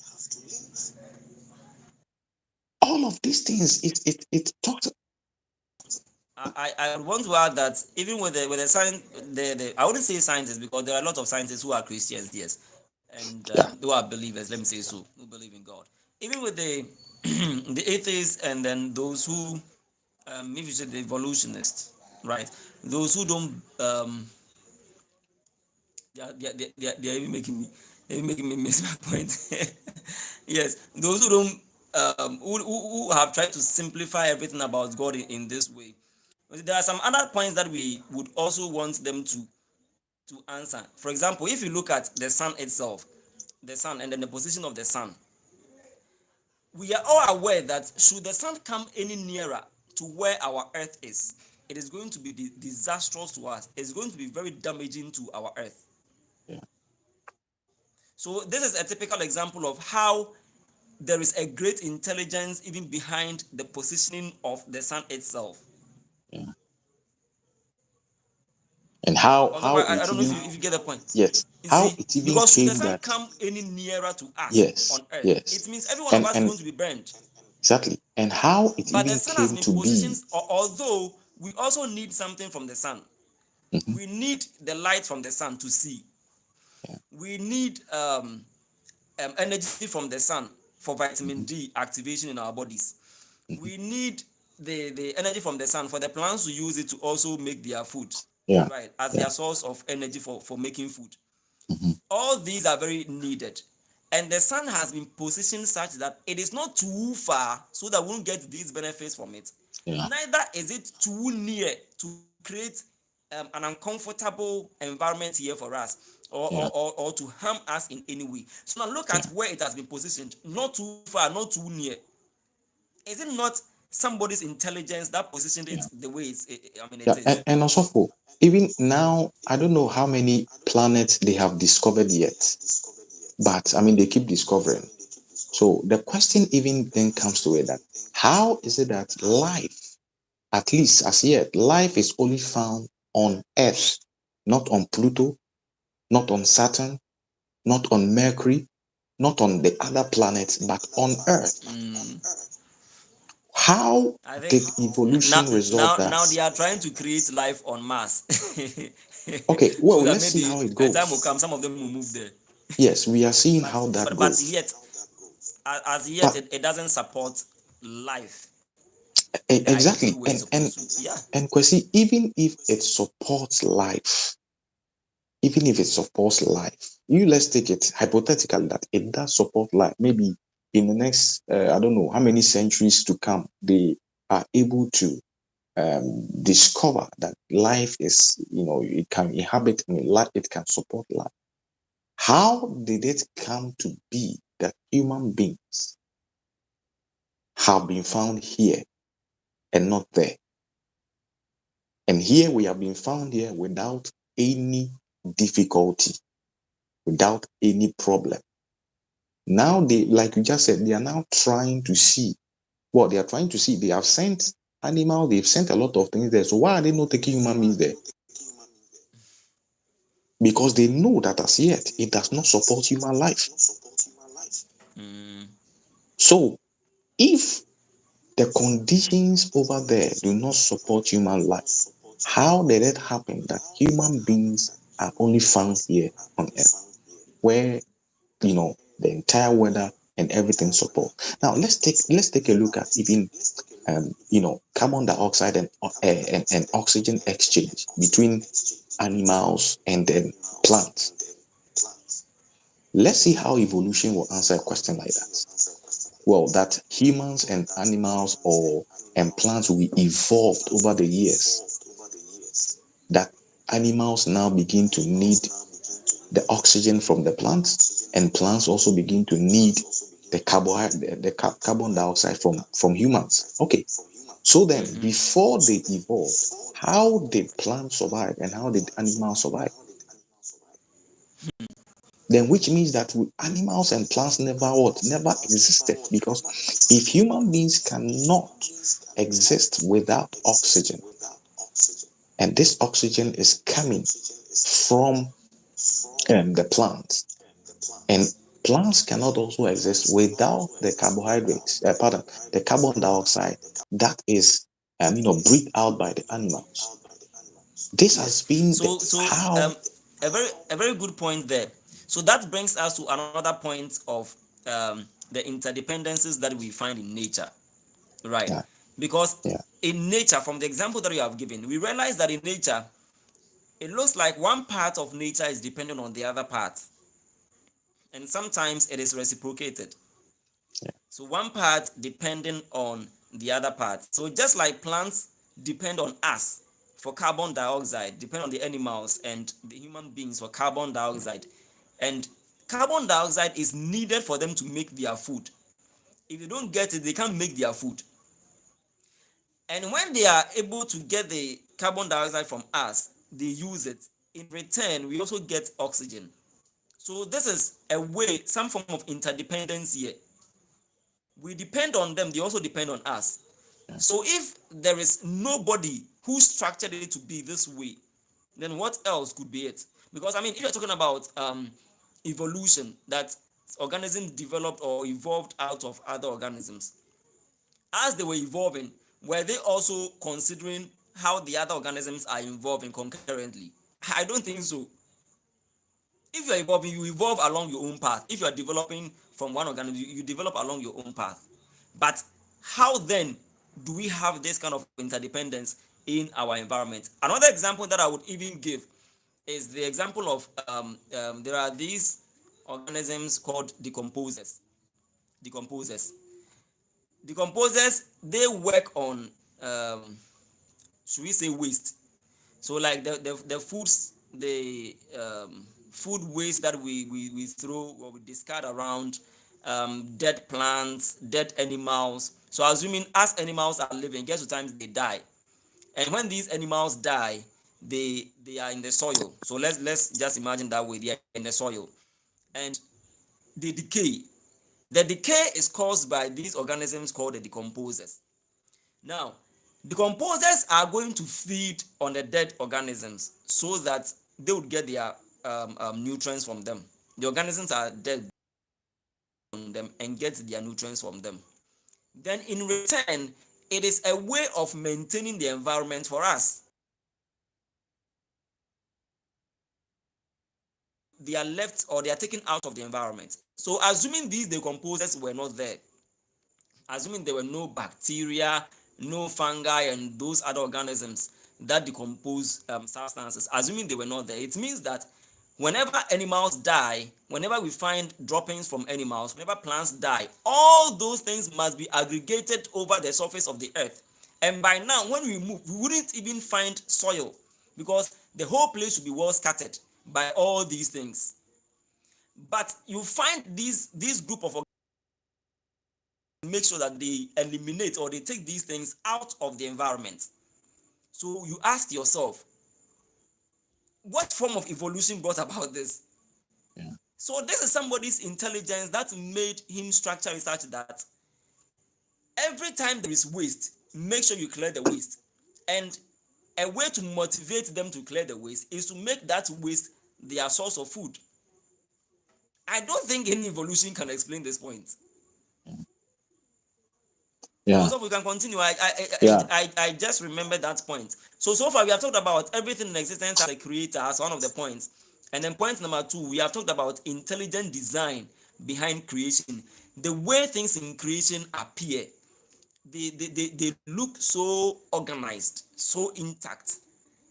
All of these things, it talks. I want to add that even with the science, I wouldn't say scientists, because there are a lot of scientists who are Christians, yes, and Yeah, who are believers. Let me say so, who believe in God. Even with the the atheists, and then those who, if you say the evolutionists, right? Those who don't, they are even making me miss my point. Yes, those who don't, who have tried to simplify everything about God in this way. There are some other points that we would also want them to answer. For example, if you look at the sun itself, the sun, and then the position of the sun, we are all aware that should the sun come any nearer to where our earth is, it is going to be disastrous to us. It's going to be very damaging to our earth. yeah, So this is a typical example of how there is a great intelligence even behind the positioning of the sun itself. yeah. And how Also, how I it don't know if even you get the point. yes, You how see, it even because should the came sun that come any nearer to us yes, on earth, yes, it means every one of and us is going to be burned. exactly, and how it But the even sun has came been to be. positioned, although we also need something from the sun. Mhm, We need the light from the sun to see. yeah, We need energy from the sun for vitamin mhm, D activation in our bodies. mhm, We need the energy from the sun for the plants to use it to also make their food, yeah, right, as yeah, their source of energy for making food. mhm, All these are very needed, and the sun has been positioned such that it is not too far so that we won't get these benefits from it, yeah, neither is it too near to create an uncomfortable environment here for us, yeah, or to harm us in any way. So now look at yeah, where it has been positioned, not too far, not too near. Is it not somebody's intelligence that positioned it yeah, the way yeah. it is? And also for even now, I don't know how many planets they have discovered yet, but they keep discovering. So the question even then comes to it that how is it that life, at least as yet, life is only found on Earth, not on Pluto, not on Saturn, not on Mercury, not on the other planets, but on Earth? Mm, How I think did now, evolution result that? now they are trying to create life on Mars, Okay, so well, that let's see maybe how it a time will goes. come, some of them will move there. Yes, we are seeing But how that but goes. yet, as yet, But it doesn't support life the ideal exactly, way it's supposed to. Yeah. and Kwesi, even if it supports life, even if it supports life, let's take it hypothetically that it does support life. Maybe in the next, I don't know how many centuries to come, they are able to discover that life is, it can inhabit, life, it can support life. How did it come to be that human beings have been found here and not there? And here we have been found here without any difficulty, without any problem. Now they, like you just said, they are now trying to see what they are trying to see. They have sent animals, they've sent a lot of things there. So why are they not taking human beings there? Because they know that as yet it does not support human life. So if the conditions over there do not support human life, how did it happen that human beings are only found here on earth, where the entire weather and everything support? Now let's take a look at even carbon dioxide and oxygen exchange between animals and then plants. Let's see how evolution will answer a question like that. Well, that humans and animals and plants will be evolved over the years. That animals now begin to need the oxygen from the plants, and plants also begin to need the carbon dioxide from humans. Okay, so then before they evolved, how did plants survive and how did animals survive? Then which means that animals and plants never existed, because if human beings cannot exist without oxygen, and this oxygen is coming from the plants, and plants cannot also exist without the the carbon dioxide that is breathed out by the animals. This has been how. A very good point there. So that brings us to another point of the interdependencies that we find in nature, right? Yeah, Because yeah, in nature, from the example that you have given, we realize that in nature, it looks like one part of nature is dependent on the other part, and sometimes it is reciprocated. yeah. So one part depending on the other part. So just like plants depend on us for carbon dioxide, depend on the animals and the human beings for carbon dioxide. And carbon dioxide is needed for them to make their food. If they don't get it, they can't make their food. And when they are able to get the carbon dioxide from us, they use it. In return, we also get oxygen. So this is a way, some form of interdependence here. We depend on them, they also depend on us. So if there is nobody who structured it to be this way, then what else could be it? Because I mean, if you're talking about evolution, that organisms developed or evolved out of other organisms, as they were evolving, were they also considering how the other organisms are evolving concurrently? I don't think so. If you're evolving, you evolve along your own path. If you're developing from one organism, you develop along your own path. But how then do we have this kind of interdependence in our environment? Another example that I would even give is the example of there are these organisms called decomposers. Decomposers. Decomposers, they work on should we say waste? So like the foods, the food waste that we throw or we discard around, dead plants, dead animals. So assuming as animals are living, guess what times they die. And when these animals die, they are in the soil. So let's just imagine that way. They are in the soil. And they decay. The decay is caused by these organisms called the decomposers. Now, decomposers are going to feed on the dead organisms so that they would get their nutrients from them. The organisms are dead on them and get their nutrients from them. Then, in return, it is a way of maintaining the environment for us. They are left or they are taken out of the environment. So, assuming these decomposers were not there, assuming there were no bacteria, no fungi, and those other organisms that decompose substances, assuming they were not there, it means that Whenever animals die, whenever we find droppings from animals, whenever plants die, all those things must be aggregated over the surface of the earth. And by now, when we move, we wouldn't even find soil, because the whole place should be well scattered by all these things. But you find this group of make sure that they eliminate or they take these things out of the environment. So you ask yourself, what form of evolution brought about this? Yeah. So this is somebody's intelligence that made him structure it such that every time there is waste, make sure you clear the waste. And a way to motivate them to clear the waste is to make that waste their source of food. I don't think any evolution can explain this point. Yeah. So we can continue. I Yeah. just remember that point. So far we have talked about everything in existence as a creator as one of the points. And then point number 2, we have talked about intelligent design behind creation. The way things in creation appear, they look so organized, so intact,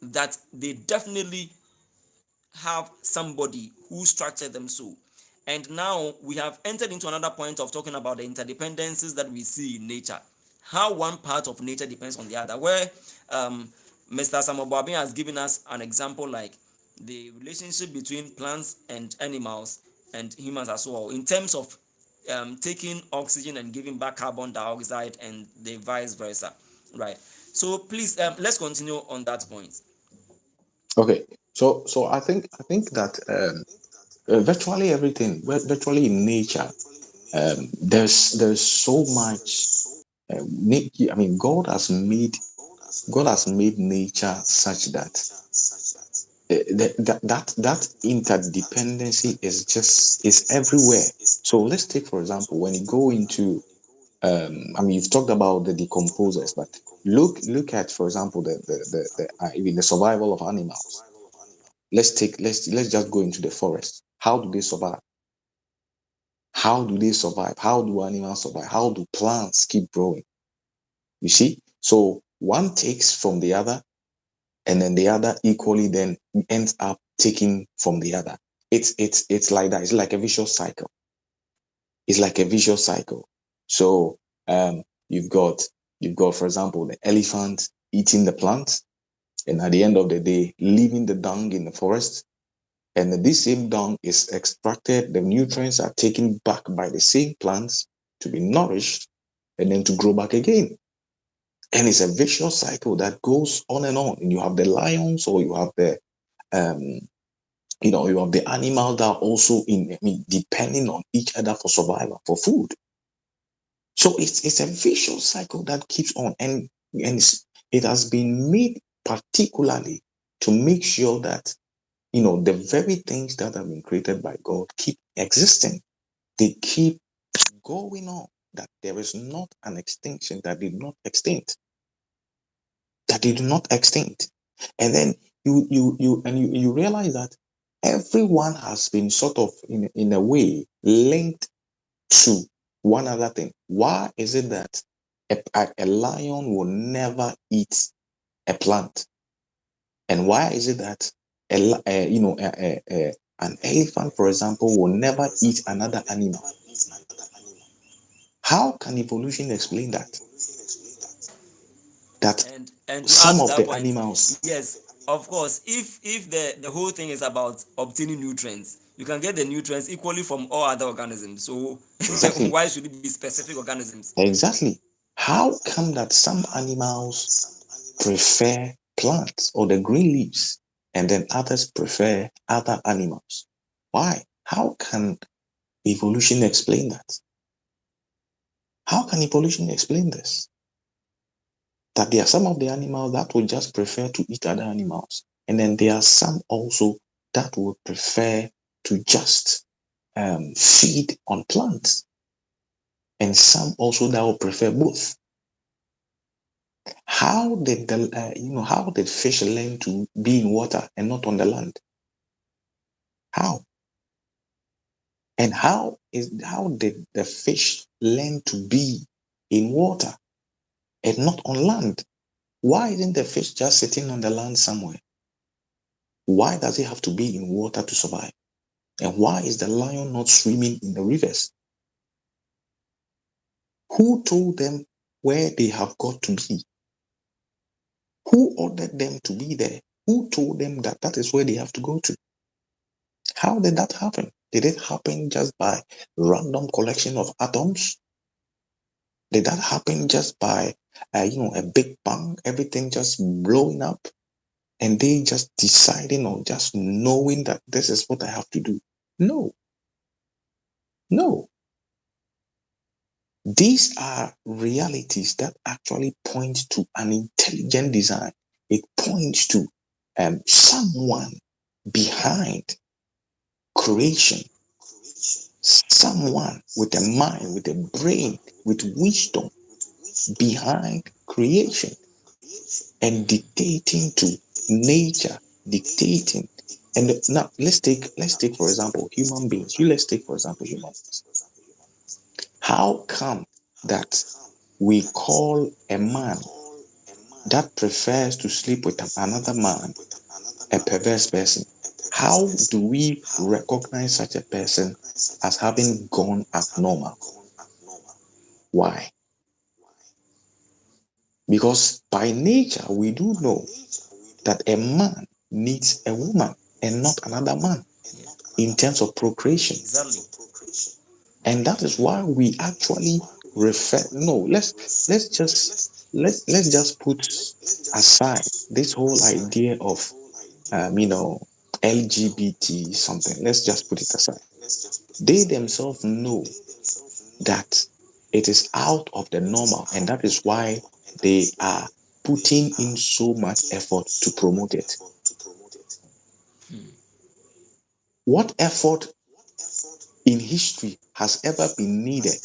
that they definitely have somebody who structured them so. And now we have entered into another point of talking about the interdependencies that we see in nature. How one part of nature depends on the other. Where Mr. Samuel Boabin has given us an example like the relationship between plants and animals and humans as well, in terms of taking oxygen and giving back carbon dioxide and the vice versa. Right. So please, let's continue on that point. Okay. So I think that virtually everything, virtually in nature, there's so much. I mean, God has made nature such that that interdependency is everywhere. So let's take, for example, when you go into I mean, you've talked about the decomposers, but look at, for example, even the survival of animals. Let's just go into the forest. How do they survive? How do they survive? How do animals survive? How do plants keep growing? You see? So one takes from the other, and then the other equally then ends up taking from the other. It's like that. It's like a vicious cycle. It's like a vicious cycle. So you've got for example, the elephant eating the plants, and at the end of the day, leaving the dung in the forest. And this same dung is extracted, the nutrients are taken back by the same plants to be nourished and then to grow back again. And it's a vicious cycle that goes on and on. And you have the lions, or you have the you have the animal that are also depending on each other for survival, for food. So it's a vicious cycle that keeps on, and it has been made particularly to make sure that the very things that have been created by God keep existing. They keep going on. That there is not an extinction that did not extinct. That did not extinct. And then you realize that everyone has been sort of in a way linked to one other thing. Why is it that a lion will never eat a plant? And why is it that an elephant, for example, will never eat another animal? How can evolution explain that? That And to add some to of that the point, animals, yes, of course, if the whole thing is about obtaining nutrients, you can get the nutrients equally from all other organisms. So exactly, why should it be specific organisms? exactly. How come that some animals prefer plants or the green leaves, and then others prefer other animals? Why? How can evolution explain that? How can evolution explain this? That there are some of the animals that would just prefer to eat other animals, and then there are some also that would prefer to just feed on plants, and some also that would prefer both. How did how did fish learn to be in water and not on the land? How? And how did the fish learn to be in water and not on land? Why isn't the fish just sitting on the land somewhere? Why does it have to be in water to survive? And why is the lion not swimming in the rivers? Who told them where they have got to be? Who ordered them to be there? Who told them that that is where they have to go to? How did that happen? Did it happen just by random collection of atoms? Did that happen just by, a big bang, everything just blowing up, and they just deciding or just knowing that this is what I have to do? No, no. These are realities that actually point to an intelligent design. It points to someone behind creation, someone with a mind, with a brain, with wisdom behind creation and dictating to nature, dictating. And now let's take for example human beings. Let's take for example human beings. How come that we call a man that prefers to sleep with another man a perverse person? How do we recognize such a person as having gone abnormal? Why? Because by nature, we do know that a man needs a woman and not another man in terms of procreation. Exactly. And that is why we actually let's just put aside this whole idea of LGBT something. Let's just put it aside. They themselves know that it is out of the normal, and that is why they are putting in so much effort to promote it. What effort in history has ever been needed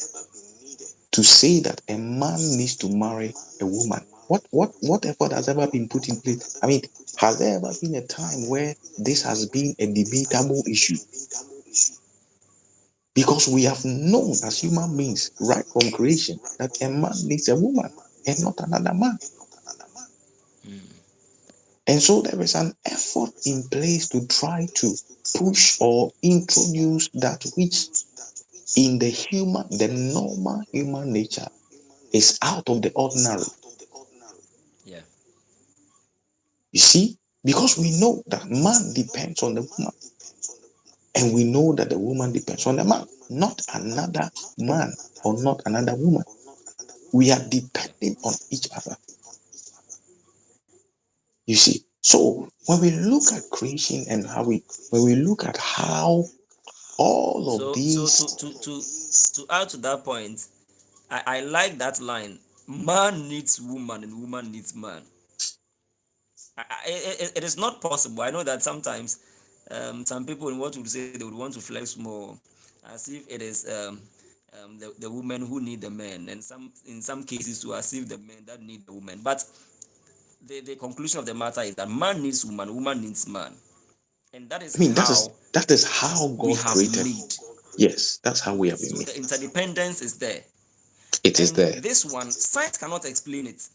to say that a man needs to marry a woman? What effort has ever been put in place? I mean, has there ever been a time where this has been a debatable issue? Because we have known as human beings right from creation that a man needs a woman and not another man. And so there is an effort in place to try to push or introduce that which in the normal human nature is out of the ordinary. Yeah. You see, because we know that man depends on the woman, and we know that the woman depends on the man, not another man or not another woman. We are depending on each other. You see, so when we look at creation and when we look at how all of So these, to add to that point, I like that line. Man needs woman and woman needs man. It is not possible. I know that sometimes some people in what would say they would want to flex more, as if it is the women who need the men, and in some cases too, as if the men that need the woman. But the conclusion of the matter is that man needs woman, woman needs man, and that is I mean, how that is how we God have created. made. Yes, that's how we have Yes, been so made. the interdependence is there, It is and there. this one science cannot explain it.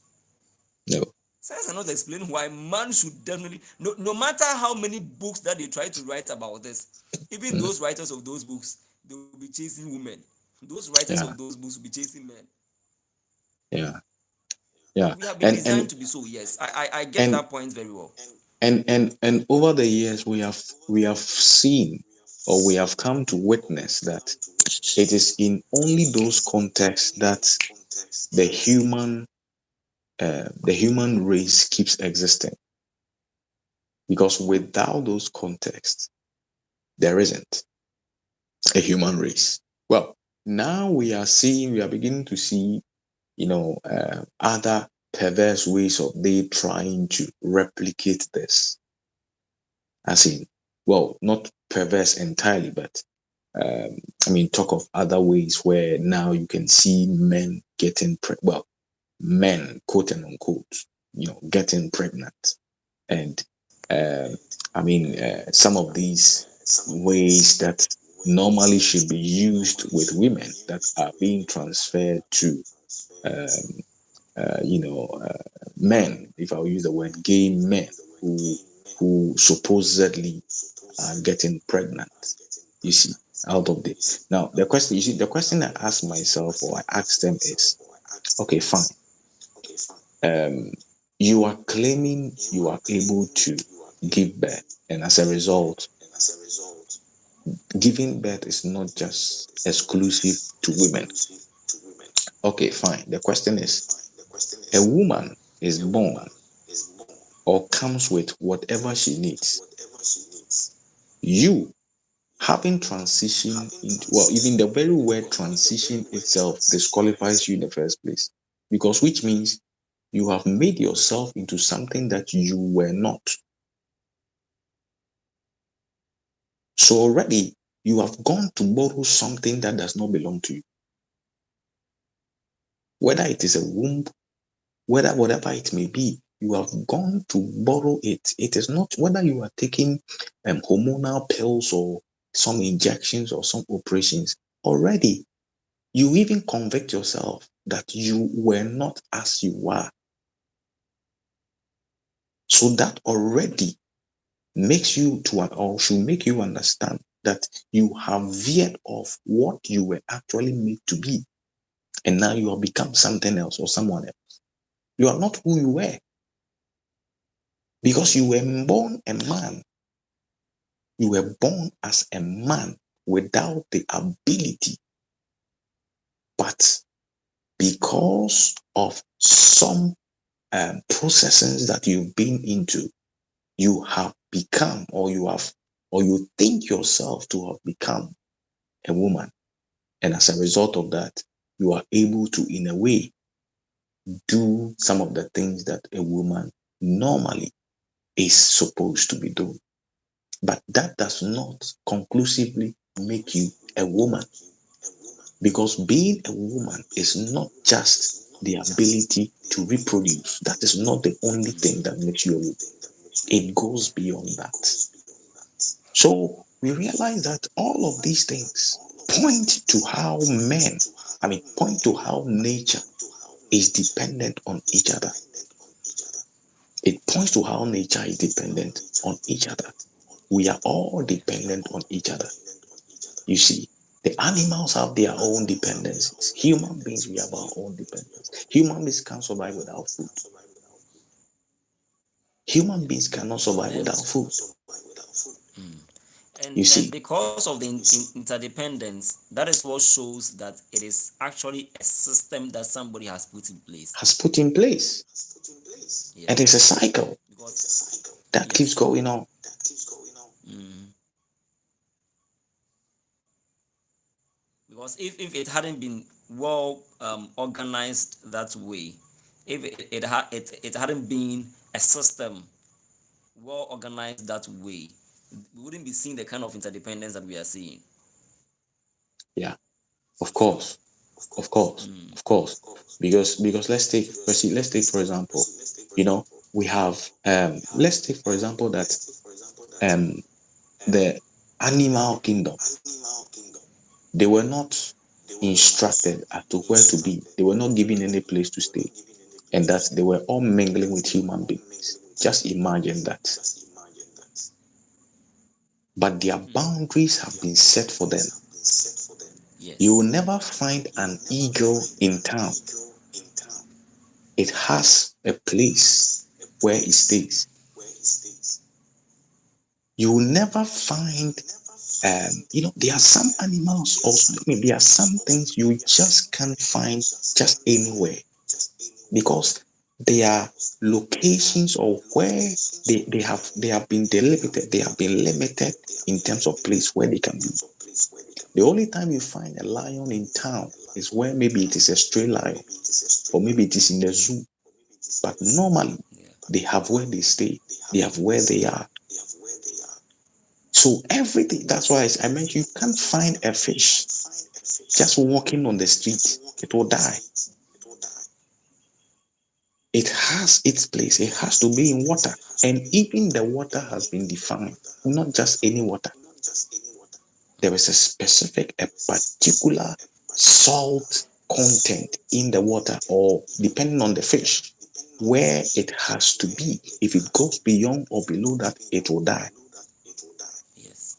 No. Science cannot explain why man should definitely, no matter how many books that they try to write about this, even Mm, those writers of those books, they will be chasing women. Those writers yeah, of those books will be chasing men. yeah, yeah. We have been And designed to be so. Yes, I get and that point very well. and over the years we have seen, or we have come to witness that it is in only those contexts that the human race keeps existing. Because without those contexts, there isn't a human race. Well, now we are beginning to see, other perverse ways of they trying to replicate this. As in, well, not perverse entirely, but talk of other ways where now you can see men men, quote and unquote, getting pregnant. And some of these ways that normally should be used with women that are being transferred to men, if I'll use the word gay men, who who supposedly are getting pregnant. You see, out of this. Now, the question, you see, the question I ask myself or I ask them is, okay, fine. You are claiming you are able to give birth, and as a result, giving birth is not just exclusive to women. Okay, fine. The question is, a woman is born or comes with whatever she needs. You having transition into, well, even the very word transition itself disqualifies you in the first place, because which means you have made yourself into something that you were not. So already you have gone to borrow something that does not belong to you, whether it is a womb, whatever it may be. You have gone to borrow it. It is not whether you are taking hormonal pills or some injections or some operations. Already you even convict yourself that you were not as you are. So that already makes you to, or should make you understand that you have veered off what you were actually made to be. And now you have become something else or someone else. You are not who you were, because you were born a man. You were born as a man without the ability, but because of some processes that you've been into, you have become, or you think yourself to have become a woman. And as a result of that, you are able to, in a way, do some of the things that a woman normally is supposed to be doing. But that does not conclusively make you a woman, because being a woman is not just the ability to reproduce. That is not the only thing that makes you a woman. It goes beyond that. So we realize that all of these things point to how point to how nature is dependent on each other. It points to how nature is dependent on each other. We are all dependent on each other. You see, the animals have their own dependencies. Human beings, we have our own dependence. Human beings can't survive without food. Human beings cannot survive without food. You And see, because of the interdependence, that is what shows that it is actually a system that somebody has put in place. has put in place. Yeah. And it's a cycle Because that keeps yes. going on. Because if it hadn't been well organized that way, if it hadn't been a system well organized that way, we wouldn't be seeing the kind of interdependence that we are seeing. Yeah, of course. Of course. Of course. Because let's take for example, we have let's take for example that the animal kingdom, they were not instructed as to where to be. They were not given any place to stay. And that they were all mingling with human beings. Just imagine that. But their boundaries have been set for them. Yes. You will never find an eagle in town. It has a place where it stays. You will never find, there are some animals also. There are some things you just can't find just anywhere, because they are locations or where they have been delimited, they have been limited in terms of place where they can be. The only time you find a lion in town is where maybe it is a stray lion, or maybe it is in the zoo. But normally they have where they stay, they have where they are. So everything, that's why I mentioned, you can't find a fish just walking on the street. It will die. It has its place. It has to be in water. And even the water has been defined, not just any water. There is a particular salt content in the water, or depending on the fish. where it has to be. If it goes beyond or below that, it will die. Yes.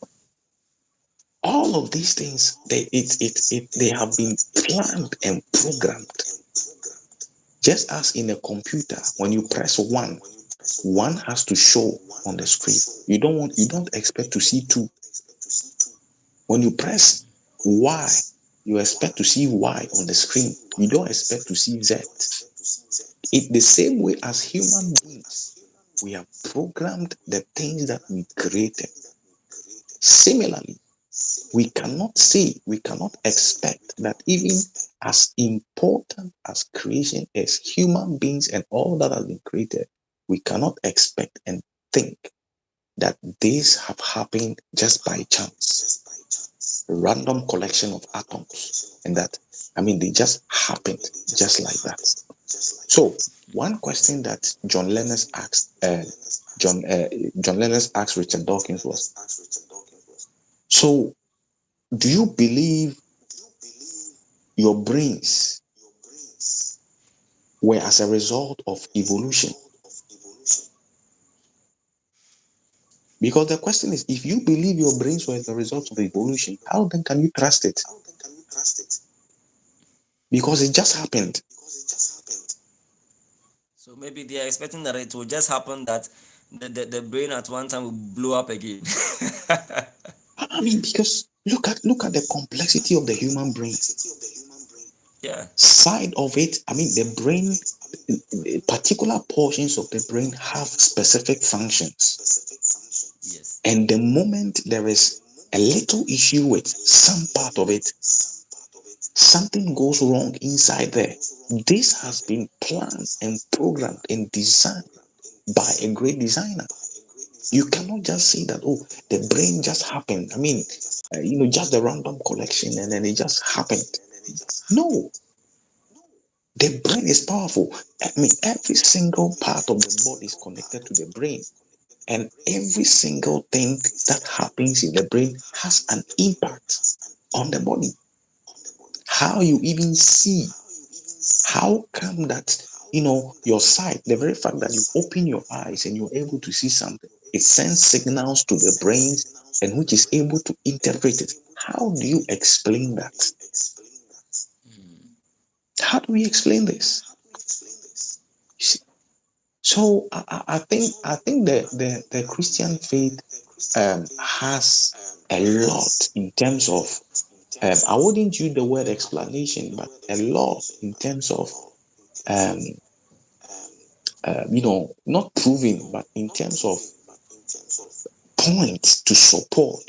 All of these things, they have been planned and programmed. Just as in a computer, when you press one has to show on the screen. You don't expect to see two. When you press Y, you expect to see Y on the screen. You don't expect to see Z. It the same way as human beings, we have programmed the things that we created. Similarly, we cannot expect that even as important as creation is, human beings and all that has been created, we cannot expect and think that these have happened just by chance. A random collection of atoms, and that, they just happened just like that. So, one question that John Lennon asked Richard Dawkins was, so do you believe your brains were as a result of evolution? Because the question is, if you believe your brains were as a result of evolution, how then can you trust it? Because it just happened. So maybe they are expecting that it will just happen that the brain at one time will blow up again. Because look at the complexity of the human brain. Yeah. Side of it, the brain, particular portions of the brain have specific functions. Yes. And the moment there is a little issue with some part of it, something goes wrong inside there. This has been planned and programmed and designed by a great designer. You cannot just say that, oh, the brain just happened. Just a random collection and then it just happened. No. The brain is powerful. Every single part of the body is connected to the brain. And every single thing that happens in the brain has an impact on the body. How you even see, how come that, your sight, the very fact that you open your eyes and you're able to see something, it sends signals to the brain and which is able to interpret it. How do you explain that? How do we explain this? So I think the Christian faith has a lot in terms of I wouldn't use the word explanation, but a lot in terms of um, not proving, but in terms of points to support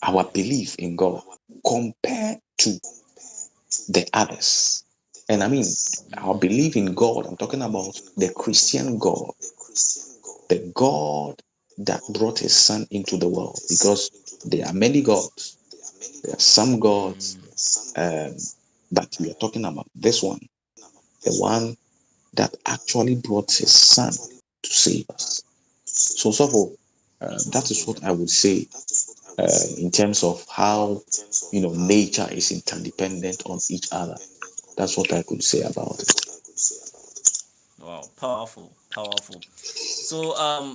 our belief in God compared to the others. And our belief in God, I'm talking about the Christian God, the God that brought his son into the world, because there are many gods. There are some gods, but we are talking about this one, the one that actually brought his son to save us. So that is what I would say in terms of how nature is interdependent on each other. That's what I could say about it. Wow, powerful, powerful. So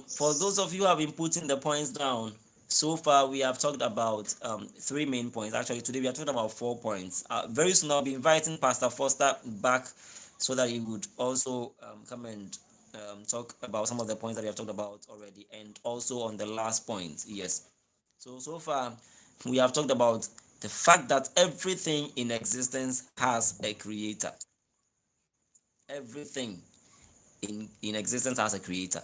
for those of you who have been putting the points down, so far we have talked about three main points. Actually, today we are talking about 4 points. Very soon I'll be inviting Pastor Foster back so that he would also come and talk about some of the points that we have talked about already, and also on the last point. Yes. So far we have talked about the fact that everything in existence has a creator. Everything in existence has a creator.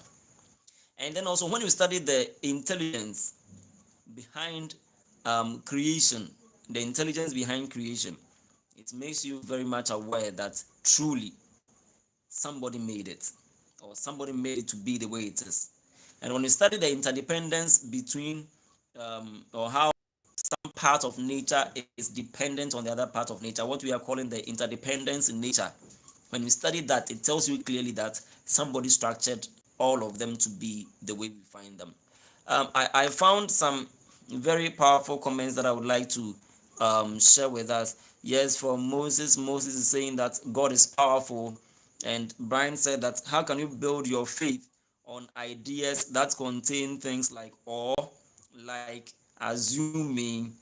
And then also, when you study the intelligence behind creation, the intelligence behind creation, it makes you very much aware that truly somebody made it, or somebody made it to be the way it is. And when you study the interdependence between, or how some part of nature is dependent on the other part of nature, what we are calling the interdependence in nature, when you study that, it tells you clearly that somebody structured all of them to be the way we find them. I found some very powerful comments that I would like to share with us. Yes, from Moses is saying that God is powerful And Brian said that how can you build your faith on ideas that contain things like or, like assuming,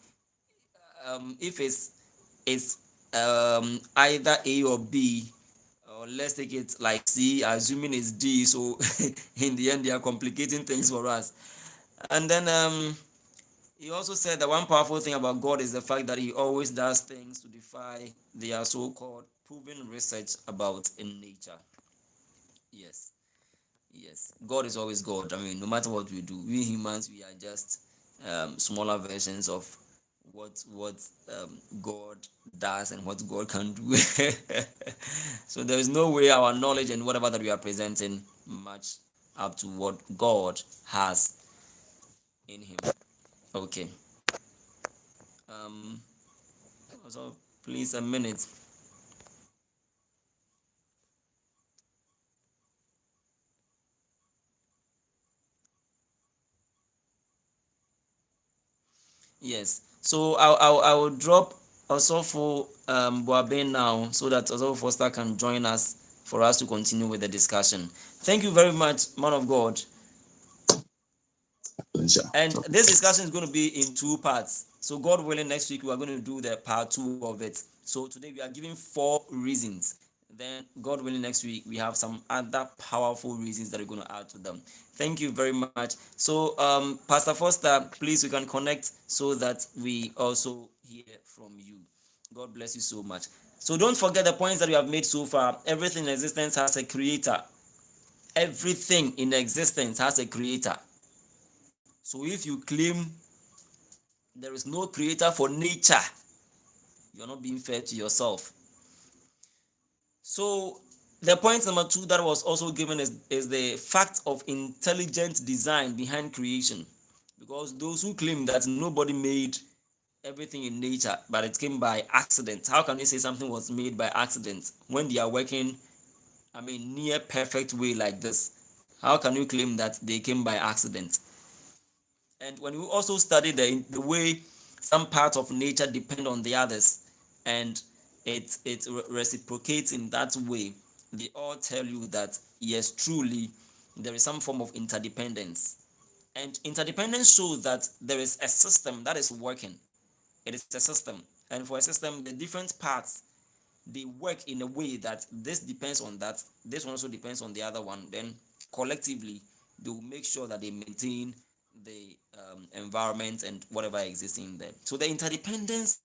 if it's either A or B, or let's take it like C, assuming it's D. So in the end, they are complicating things for us. And then he also said that one powerful thing about God is the fact that he always does things to defy their so-called proven research about in nature. Yes, yes, God is always God. I mean, no matter what we do, we humans, we are just smaller versions of what God does and what God can do. So there is no way our knowledge and whatever that we are presenting match up to what God has in Him. Okay. Um. So please, a minute. Yes. So I will drop also for Boaben now, so that also Foster can join us for us to continue with the discussion. Thank you very much, man of God. And this discussion is going to be in two parts. So God willing, next week we are going to do the part two of it. So today we are giving 4 reasons. Then God willing, next week we have some other powerful reasons that we're going to add to them. Thank you very much. So Pastor Foster, please, we can connect so that we also hear from you. God bless you so much. So don't forget the points that we have made so far. Everything in existence has a creator. Everything in existence has a creator. So if you claim there is no creator for nature, you're not being fair to yourself. So the point number 2 that was also given is the fact of intelligent design behind creation. Because those who claim that nobody made everything in nature but it came by accident, how can you say something was made by accident when they are working, I mean, near perfect way like this? How can you claim that they came by accident? And when we also study the way some parts of nature depend on the others, and it reciprocates in that way, they all tell you that yes, truly, there is some form of interdependence. And interdependence shows that there is a system that is working. It is a system. And for a system, the different parts, they work in a way that this depends on that, this one also depends on the other one. Then collectively, they will make sure that they maintain the environment and whatever exists in there. So the interdependence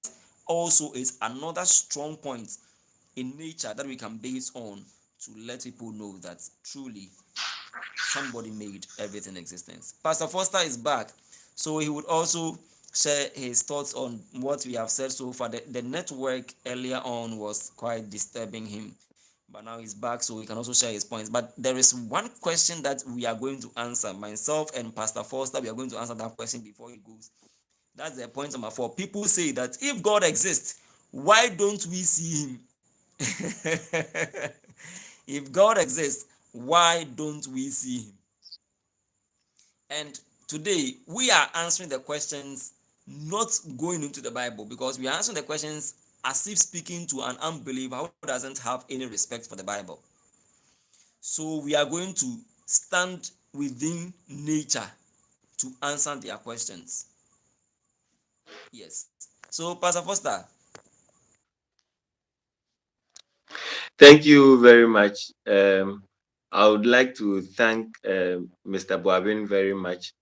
also is another strong point in nature that we can base on to let people know that truly somebody made everything in existence. Pastor Foster is back, so he would also share his thoughts on what we have said so far. The network earlier on was quite disturbing him, but now he's back, so he can also share his points. But there is one question that we are going to answer. Myself and Pastor Foster, we are going to answer that question before he goes. That's the point number 4. People say that if God exists, why don't we see him? If God exists, why don't we see him? And today we are answering the questions, not going into the Bible, because we are answering the questions as if speaking to an unbeliever who doesn't have any respect for the Bible. So we are going to stand within nature to answer their questions. Yes. So Pastor Foster. Thank you very much. I would like to thank Mr. Boabin very much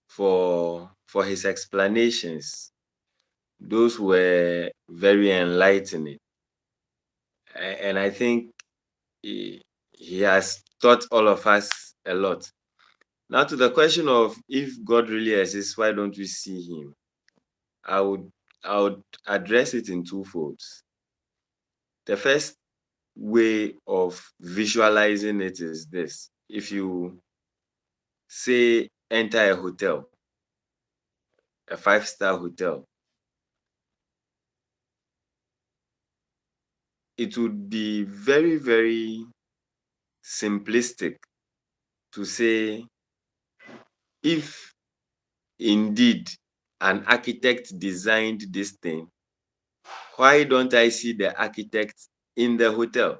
for his explanations. Those were very enlightening, and I think he has taught all of us a lot. Now, to the question of if God really exists, why don't we see him? I would address it in two folds. The first way of visualizing it is this: if you say enter a hotel, a 5-star hotel, it would be very, very simplistic to say, if indeed an architect designed this thing, why don't I see the architect in the hotel?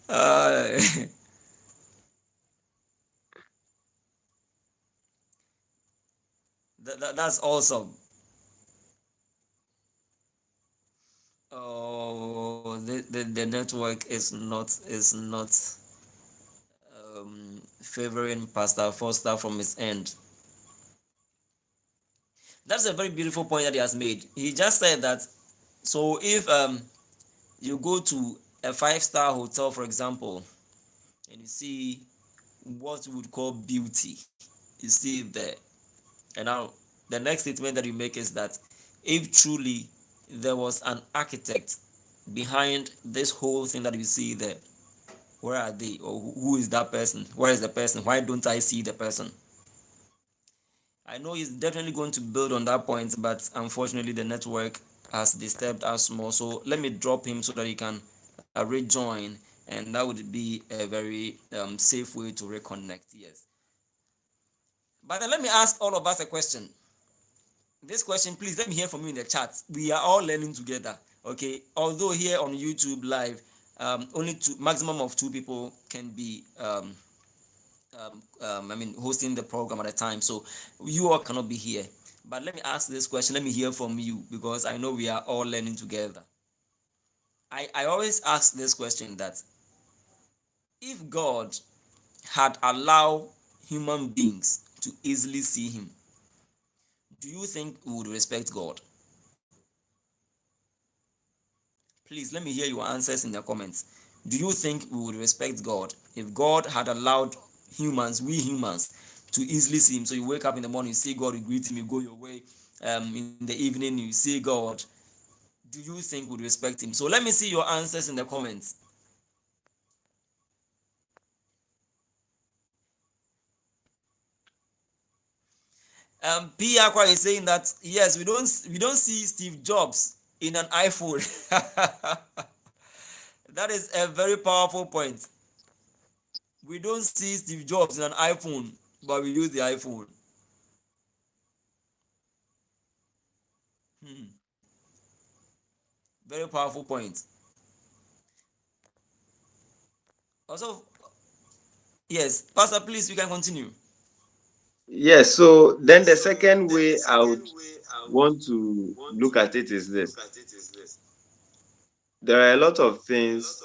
Uh, that's awesome. Oh, the network is not favoring Pastor Foster from his end. That's a very beautiful point that he has made. He just said that, so if you go to a five-star hotel, for example, and you see what we would call beauty, you see it there. And now the next statement that you make is that if truly there was an architect behind this whole thing that you see there, where are they? Or who is that person? Where is the person? Why don't I see the person? I know he's definitely going to build on that point, but unfortunately the network has disturbed us more. So let me drop him so that he can rejoin, and that would be a very safe way to reconnect. Yes. But then let me ask all of us a question. This question, please let me hear from you in the chat. We are all learning together. Okay. Although here on YouTube live, only two maximum of two people can be hosting the program at a time. So you all cannot be here. But let me ask this question. Let me hear from you because I know we are all learning together. I always ask this question that if God had allowed human beings to easily see him, do you think we would respect God? Please let me hear your answers in the comments. Do you think we would respect God if God had allowed we humans, to easily see him? So you wake up in the morning, you see God, you greet him, you go your way. In the evening, you see God. Do you think we would respect him? So let me see your answers in the comments. P. Aqua is saying that yes, we don't see Steve Jobs in an iPhone. That is a very powerful point. We don't see Steve Jobs in an iPhone, but we use the iPhone. Hmm. Very powerful point. Also, yes, Pastor, please, you can continue. Yes, so then the second way I would want to look at it is this. There are a lot of things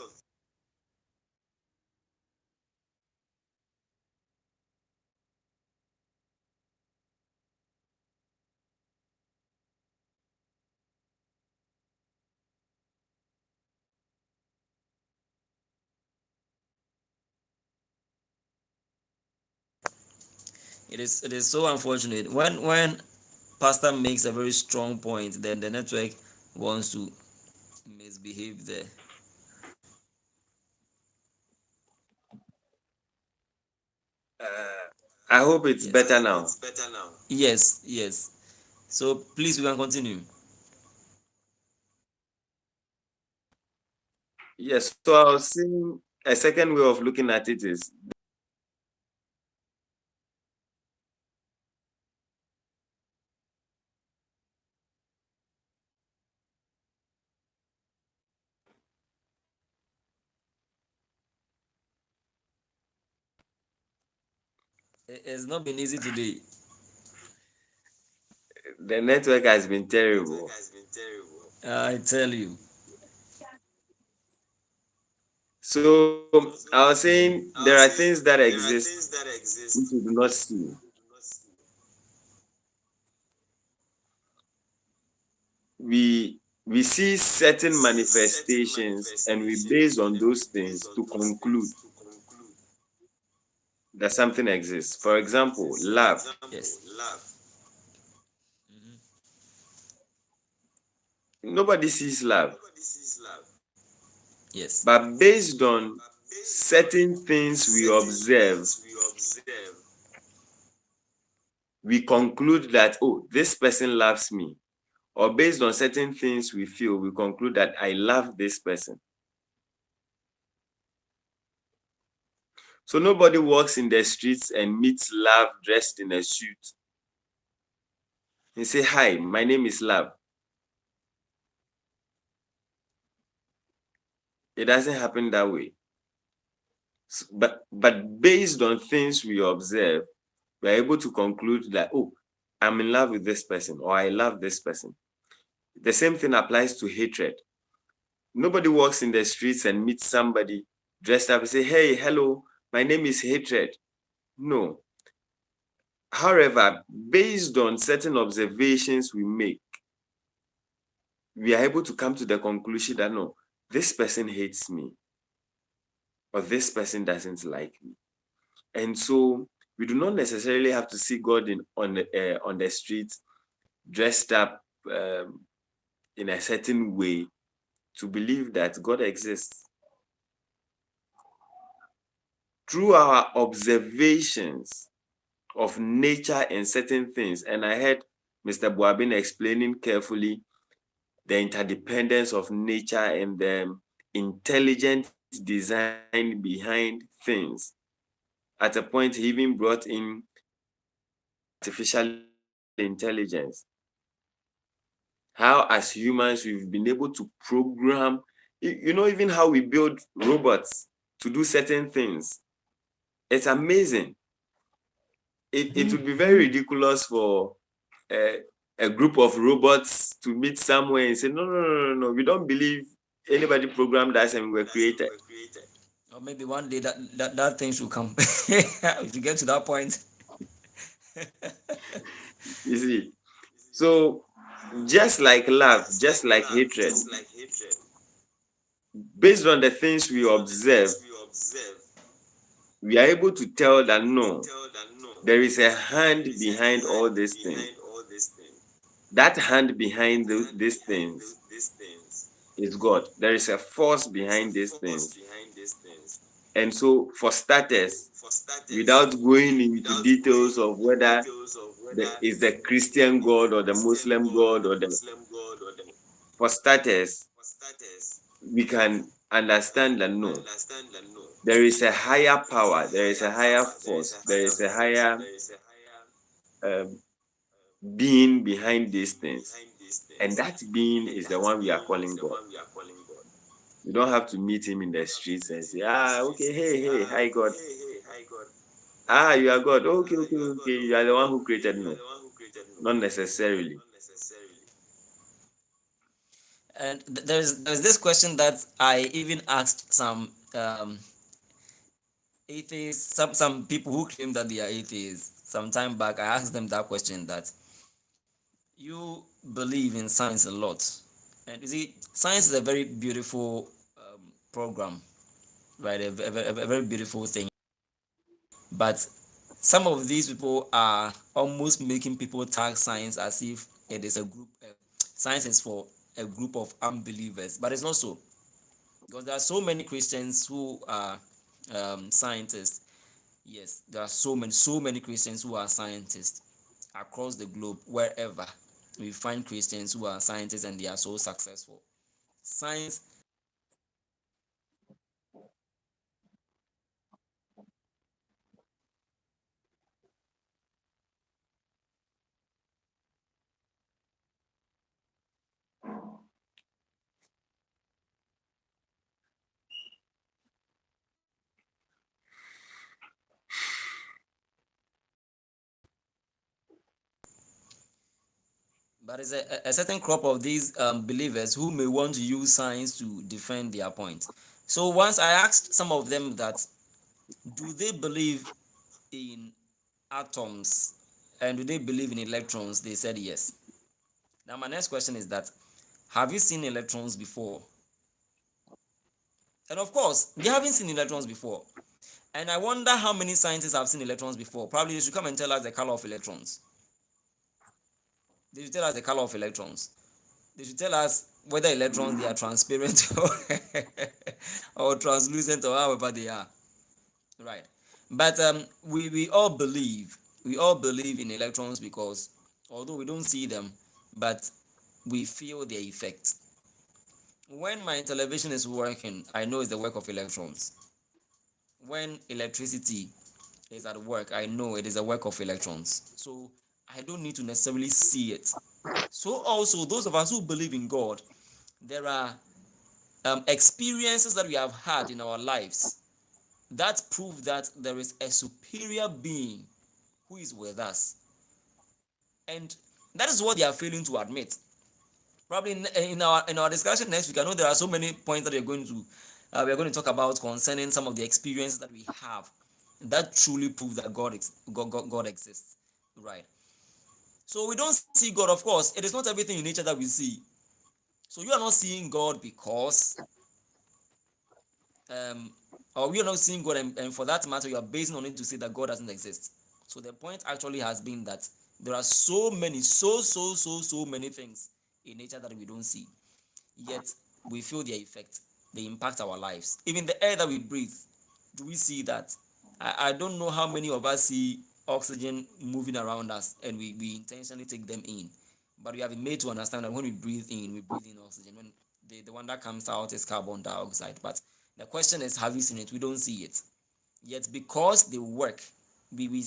It is so unfortunate when Pastor makes a very strong point, then the network wants to misbehave there. I hope it's Yes. better now. Yes, yes. So please, we can continue. Yes, so I was saying a second way of looking at it is It's not been easy today. the network has been terrible. I tell you. So I was saying there are things that exist which we do not see. We see certain manifestations and we base on those things to conclude that something exists. For example, love. Yes. Nobody sees love, Yes. but based on certain things we observe, we conclude that, oh, this person loves me. Or based on certain things we feel, we conclude that I love this person. So nobody walks in the streets and meets love dressed in a suit and say, hi, my name is Love. It doesn't happen that way. But based on things we observe, we're able to conclude that, oh, I'm in love with this person, or I love this person. The same thing applies to hatred. Nobody walks in the streets and meets somebody dressed up and say, hey, hello, my name is Hatred. No. However, based on certain observations we make, we are able to come to the conclusion that no, this person hates me, or this person doesn't like me. And so we do not necessarily have to see God on the streets dressed up in a certain way to believe that God exists. Through our observations of nature and certain things, and I heard Mr. Boabin explaining carefully the interdependence of nature and the intelligent design behind things. At a point, he even brought in artificial intelligence. How, as humans, we've been able to program, even how we build robots to do certain things. It's amazing. It would be very ridiculous for a group of robots to meet somewhere and say, no, we don't believe anybody programmed us and we were created. Or maybe one day that thing should come. If you get to that point. You see, so just like love, just like hatred, based on the things we observe, we are able to tell that no, there is a hand behind all these things. That hand behind these things is God. There is a force behind these things. And so, for starters, without going into details of whether is the Christian God or the Muslim God for starters, we can understand that no, there is a higher power, there is a higher force, there is a higher being behind these things. And that being is the one we are calling God. You don't have to meet him in the streets and say, okay, hey, hi, God. You are God. Okay, you are the one who created me. Not necessarily. And there's this question that I even asked some atheists, some people who claim that they are atheists. Some time back, I asked them that question, that you believe in science a lot, and you see, science is a very beautiful program, right? A very beautiful thing. But some of these people are almost making people tag science as if it is a group. Science is for a group of unbelievers, but it's not so, because there are so many Christians who are scientists. Yes, there are so many Christians who are scientists across the globe. Wherever we find Christians who are scientists and they are so successful. Science. But it's a certain crop of these believers who may want to use science to defend their point. So once I asked some of them that, do they believe in atoms and do they believe in electrons? They said yes. Now my next question is that, have you seen electrons before? And of course, they haven't seen electrons before. And I wonder how many scientists have seen electrons before. Probably they should come and tell us the color of electrons. They should tell us the color of electrons. They should tell us whether electrons, they are transparent or translucent, or however they are. Right. But we all believe in electrons, because although we don't see them, but we feel their effect. When my television is working, I know it's the work of electrons. When electricity is at work, I know it is a work of electrons. So I don't need to necessarily see it. So also, those of us who believe in God, there are experiences that we have had in our lives that prove that there is a superior being who is with us, and that is what they are failing to admit. Probably in our discussion next week, I know there are so many points that we are going to talk about concerning some of the experiences that we have that truly prove that God exists, right? So we don't see God, of course. It is not everything in nature that we see. So you are not seeing God because um or we are not seeing God, and for that matter you are basing on it to say that God doesn't exist. So the point actually has been that there are so many, so many things in nature that we don't see, yet we feel their effect. They impact our lives. Even the air that we breathe, do we see that? I don't know how many of us see oxygen moving around us and we intentionally take them in. But we have been made to understand that when we breathe in oxygen. When the one that comes out is carbon dioxide. But the question is, have you seen it? We don't see it. Yet because they work, we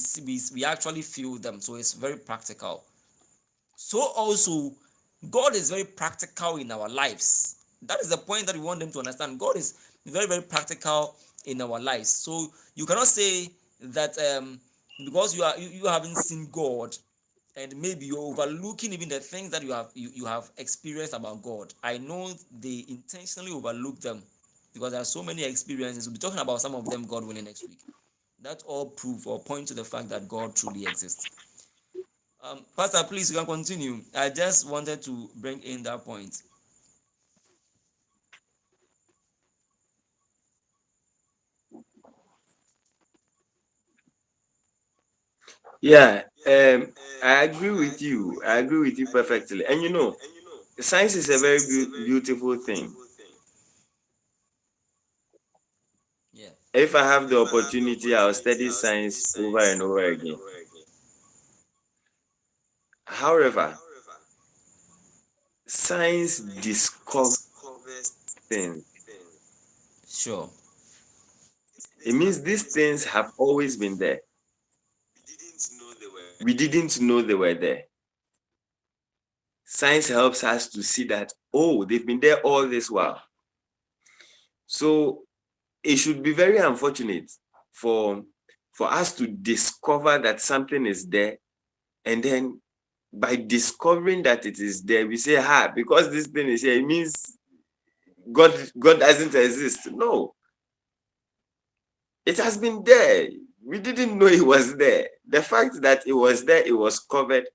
actually feel them. So it's very practical. So also, God is very practical in our lives. That is the point that we want them to understand. God is very practical in our lives. So you cannot say that because you haven't seen God, and maybe you're overlooking even the things that you have experienced about God. I know they intentionally overlook them because there are so many experiences. We'll be talking about some of them, God willing, next week. That all prove or point to the fact that God truly exists. Pastor, please, you can continue. I just wanted to bring in that point. Yeah, I agree with you. I agree with you perfectly. And science is a very beautiful thing. Yeah. If I have the opportunity, I'll study science over and over again. However, science discovers things. Sure. It means these things have always been there. We didn't know they were there. Science helps us to see that, oh, they've been there all this while. So it should be very unfortunate for us to discover that something is there, and then by discovering that it is there, we say, because this thing is here, it means God doesn't exist. No, it has been there. We didn't know it was there. The fact that it was there, it was covered,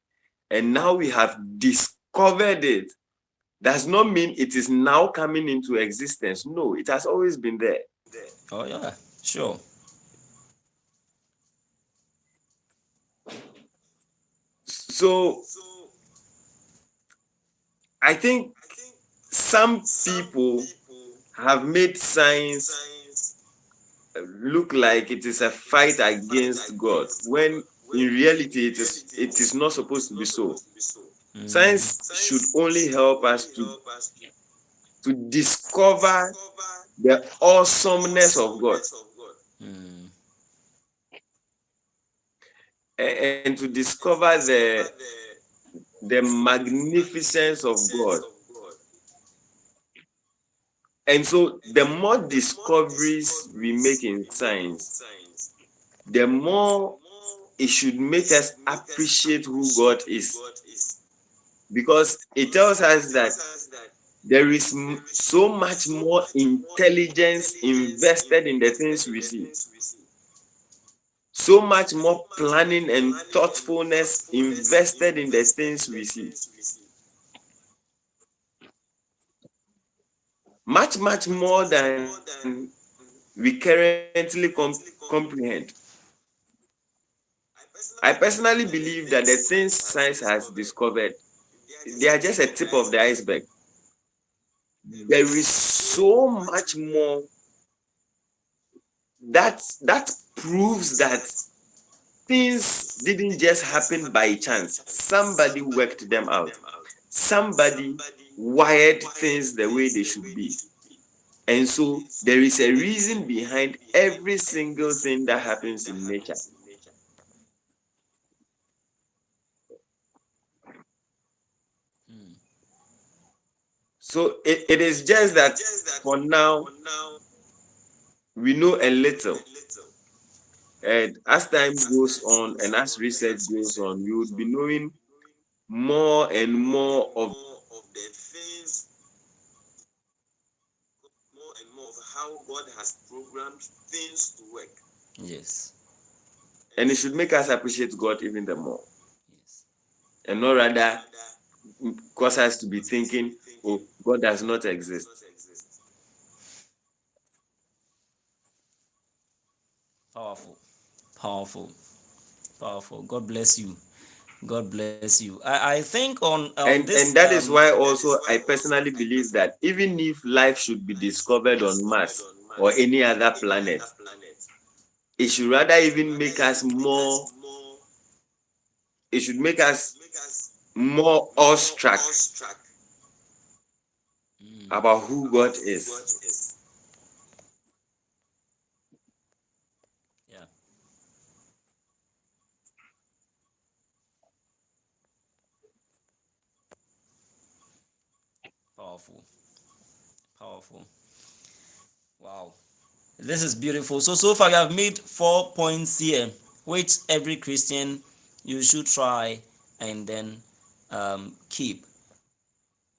and now we have discovered it, does not mean it is now coming into existence. No, it has always been there. Oh yeah. Sure. So I think some people have made science look like it is a fight against God, when in reality it is not supposed to be so. Science should only help us to discover the awesomeness of God, Mm. and to discover the magnificence of God. And so the more discoveries we make in science, the more it should make us appreciate who God is, because it tells us that there is so much more intelligence invested in the things we see, so much more planning and thoughtfulness invested in the things we see, much more than we currently comprehend. I personally believe that the things science has discovered, they are just a tip of the iceberg. There is so much more that proves that things didn't just happen by chance. Somebody worked them out. Somebody wired things the way they should be. And so there is a reason behind every single thing that happens in nature. Mm. So it is just that for now we know a little. And as time goes on and as research goes on, we would be knowing more and more of the things, more and more of how God has programmed things to work. Yes. And it should make us appreciate God even the more. Yes. And not rather cause us to be thinking, oh, God does not exist. Powerful. Powerful. Powerful. God bless you. God bless you. I think on this And that is why also I personally believe that even if life should be discovered on Mars or any other planet, it should rather even make us more, it should make us more awestruck about who God is. yeah. Powerful. Powerful. Wow. This is beautiful. So far, we have made 4 points here, which every Christian you should try and then keep.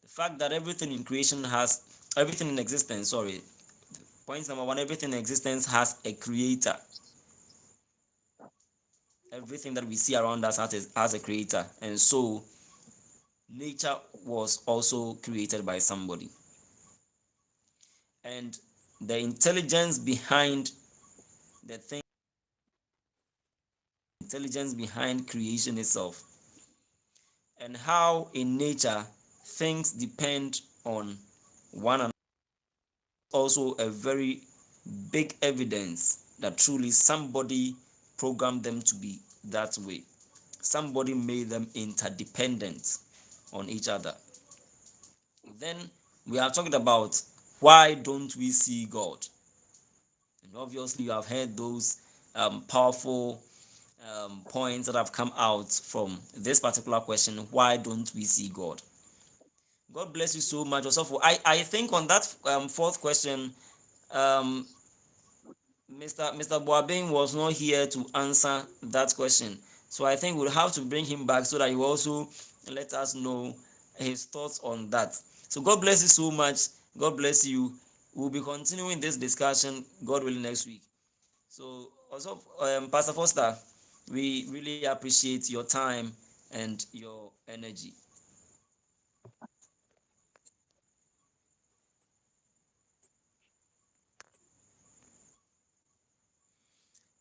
The fact that everything in creation has everything in existence. Sorry, point number one: everything in existence has a creator. Everything that we see around us has a creator, and so nature was also created by somebody, and the intelligence behind the thing, intelligence behind creation itself, and how in nature things depend on one another, also a very big evidence that truly somebody programmed them to be that way. Somebody made them interdependent on each other. Then we are talking about why don't we see God? And obviously, you have heard those powerful points that have come out from this particular question: why don't we see God? God bless you so much. Also, I think on that fourth question, um, Mr. Boabing was not here to answer that question. So I think we'll have to bring him back so that he will also let us know his thoughts on that. So God bless you so much. God bless you. We'll be continuing this discussion, God willing, next week. So also, Pastor Foster, we really appreciate your time and your energy.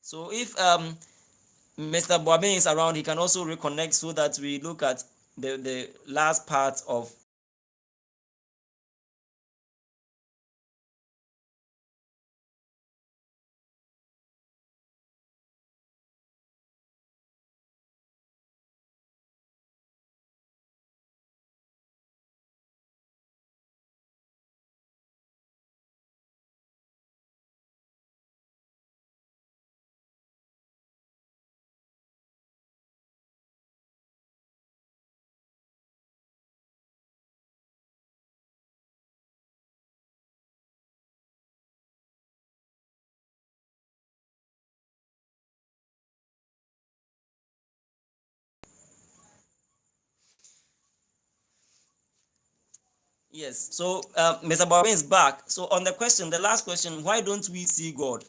So if Mr. Boabin is around, he can also reconnect so that we look at the last part of. Yes, so Mr. Boabin is back. So on the question, the last question, why don't we see God?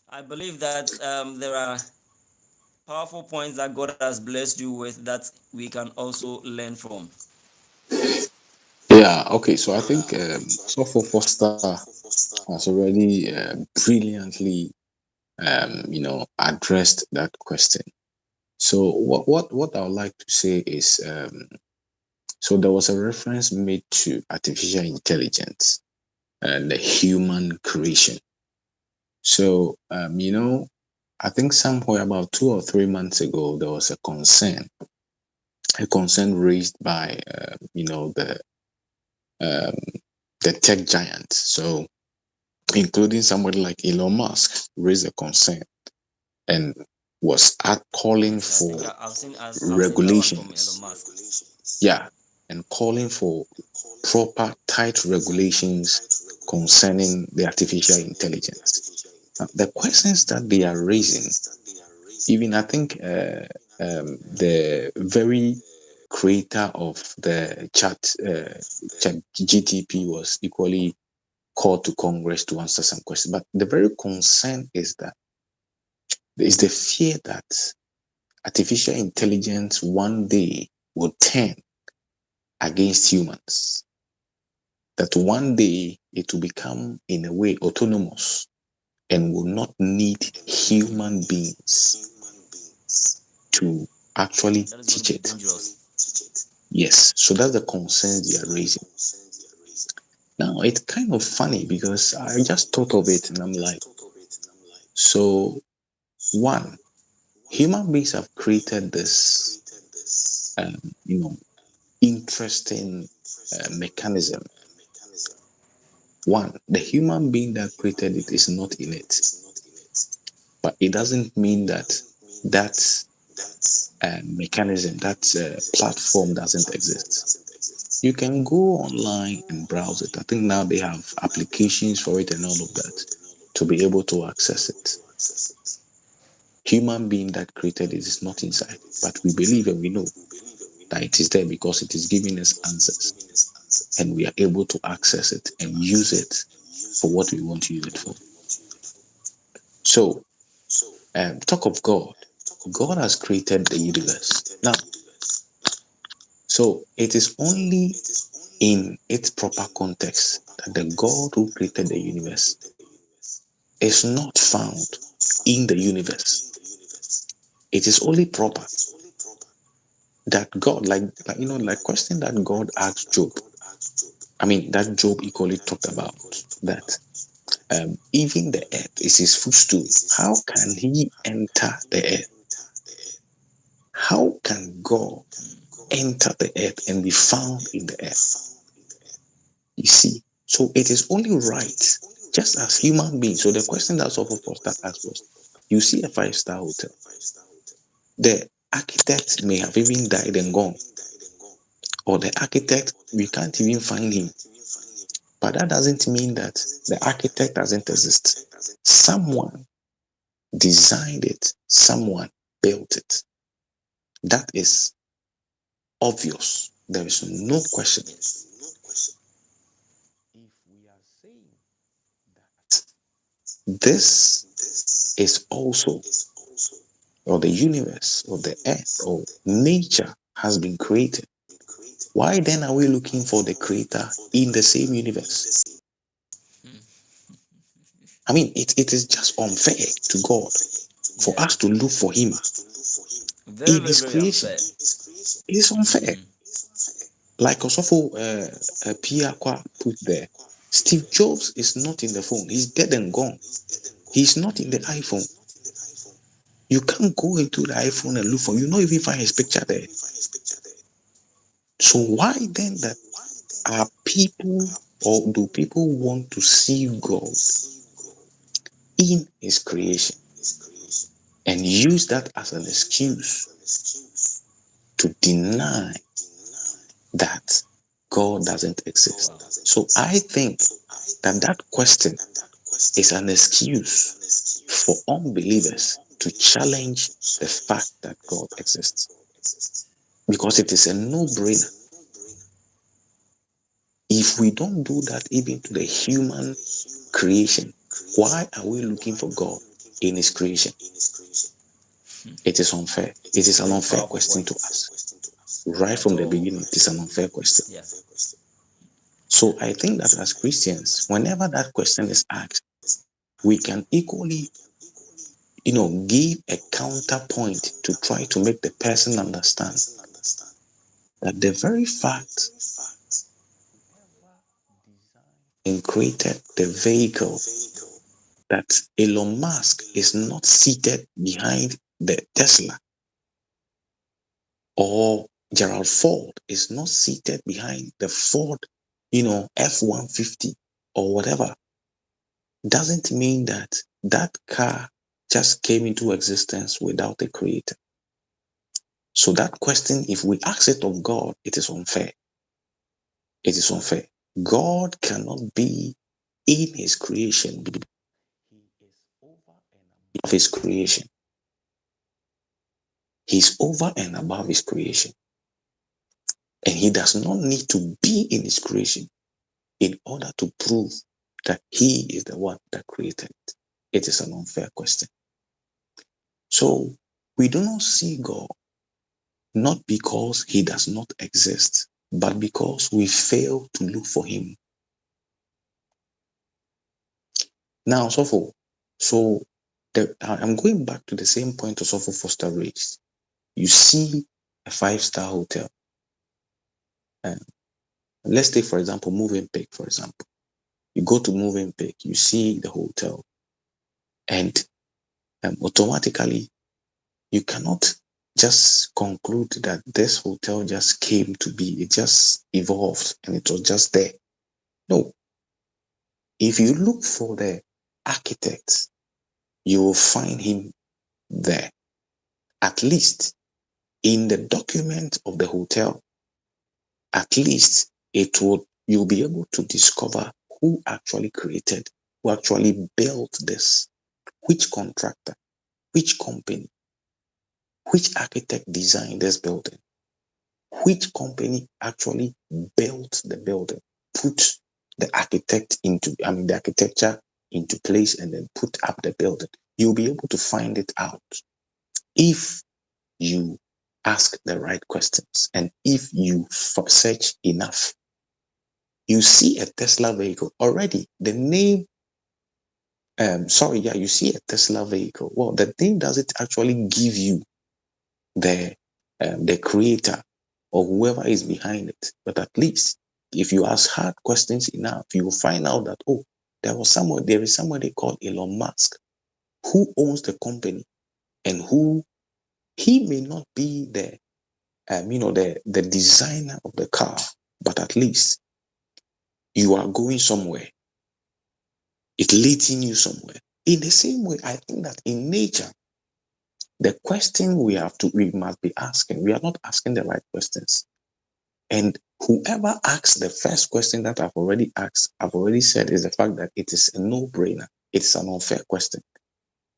I believe that there are powerful points that God has blessed you with that we can also learn from. Yeah, okay. So I think Sopho Foster has already brilliantly, addressed that question. So what I would like to say is, so there was a reference made to artificial intelligence and the human creation. So, I think somewhere about 2 or 3 months ago, there was a concern raised by, um, the tech giants. So, including somebody like Elon Musk, raised a concern and was calling Yes, I think for I've seen that one from Elon regulations. Musk. Yeah, and calling for proper, tight regulations concerning the artificial intelligence. Now, the questions that they are raising, even I think the very creator of the chat GTP was equally called to Congress to answer some questions. But the very concern is that there is the fear that artificial intelligence one day will turn against humans. That one day it will become, in a way, autonomous and will not need human beings to actually That is going teach to be it. dangerous. Yes, so that's the concerns they are raising. Now, it's kind of funny because I just thought of it and I'm like, so one, human beings have created this, interesting mechanism. One, the human being that created it is not in it, but it doesn't mean that that mechanism, that platform doesn't exist. You can go online and browse it. I think now they have applications for it and all of that to be able to access it. Human being that created it is not inside, but we believe and we know that it is there because it is giving us answers and we are able to access it and use it for what we want to use it for. So, talk of God. God has created the universe. Now, so it is only in its proper context that the God who created the universe is not found in the universe. It is only proper that God, like question that God asked Job. I mean, that Job equally talked about that. Even the earth is his footstool. How can he enter the earth? How can God enter the earth and be found in the earth? You see, so it is only right, just as human beings. So the question that Sopho Foster asked was, you see a 5-star hotel. The architect may have even died and gone. Or the architect, we can't even find him. But that doesn't mean that the architect doesn't exist. Someone designed it, someone built it. That is obvious. There is no question. If we are saying that this is also, or the universe, or the earth, or nature has been created, why then are we looking for the creator in the same universe? I mean, it is just unfair to God for us to look for him Very, in very, his very creation. unfair. It is unfair. Like Osofo Pia put there, Steve Jobs is not in the phone. He's dead and gone. He's not in the iPhone. You can't go into the iPhone and look for him. You not even find his picture there. So why then that are people, or do people want to see God in his creation and use that as an excuse to deny that God doesn't exist? So I think that question is an excuse for unbelievers to challenge the fact that God exists, because it is a no-brainer. If we don't do that even to the human creation, why are we looking for God in his creation? It is unfair. It is an Very unfair powerful question point. to us. Right At from the all. beginning, it is an unfair question. Yeah. So I think that as Christians, whenever that question is asked, we can equally, give a counterpoint to try to make the person understand that the very fact and created the vehicle, that Elon Musk is not seated behind the Tesla, or Gerald Ford is not seated behind the Ford, F-150 or whatever, doesn't mean that that car just came into existence without a creator. So that question, if we ask it of God, it is unfair. It is unfair. God cannot be in his creation. He is over and above his creation. He's over and above his creation. And he does not need to be in his creation in order to prove that he is the one that created it. It is an unfair question. So we do not see God not because he does not exist, but because we fail to look for him. Now, so I'm going back to the same point Osofo Foster raised. You see a 5-star hotel. Let's take, for example, Movenpick, for example. You go to Movenpick, you see the hotel, and automatically you cannot just conclude that this hotel just came to be. It just evolved and it was just there. No. If you look for the architect, you will find him there. At least in the document of the hotel, at least you'll be able to discover who actually created, who actually built this, which contractor, which company, which architect designed this building, which company actually built the building, put the architecture into place and then put up the building. You'll be able to find it out if you ask the right questions and if you search enough. You see a Tesla vehicle already. The name, you see a Tesla vehicle. Well, the name doesn't actually give you the creator or whoever is behind it. But at least if you ask hard questions enough, you will find out that there is somebody called Elon Musk who owns the company and who he may not be the designer of the car, but at least you are going somewhere. It's leading you somewhere. In the same way, I think that in nature, the question we must be asking, we are not asking the right questions. And whoever asks the first question that I've already asked, I've already said is the fact that it is a no-brainer. It's an unfair question.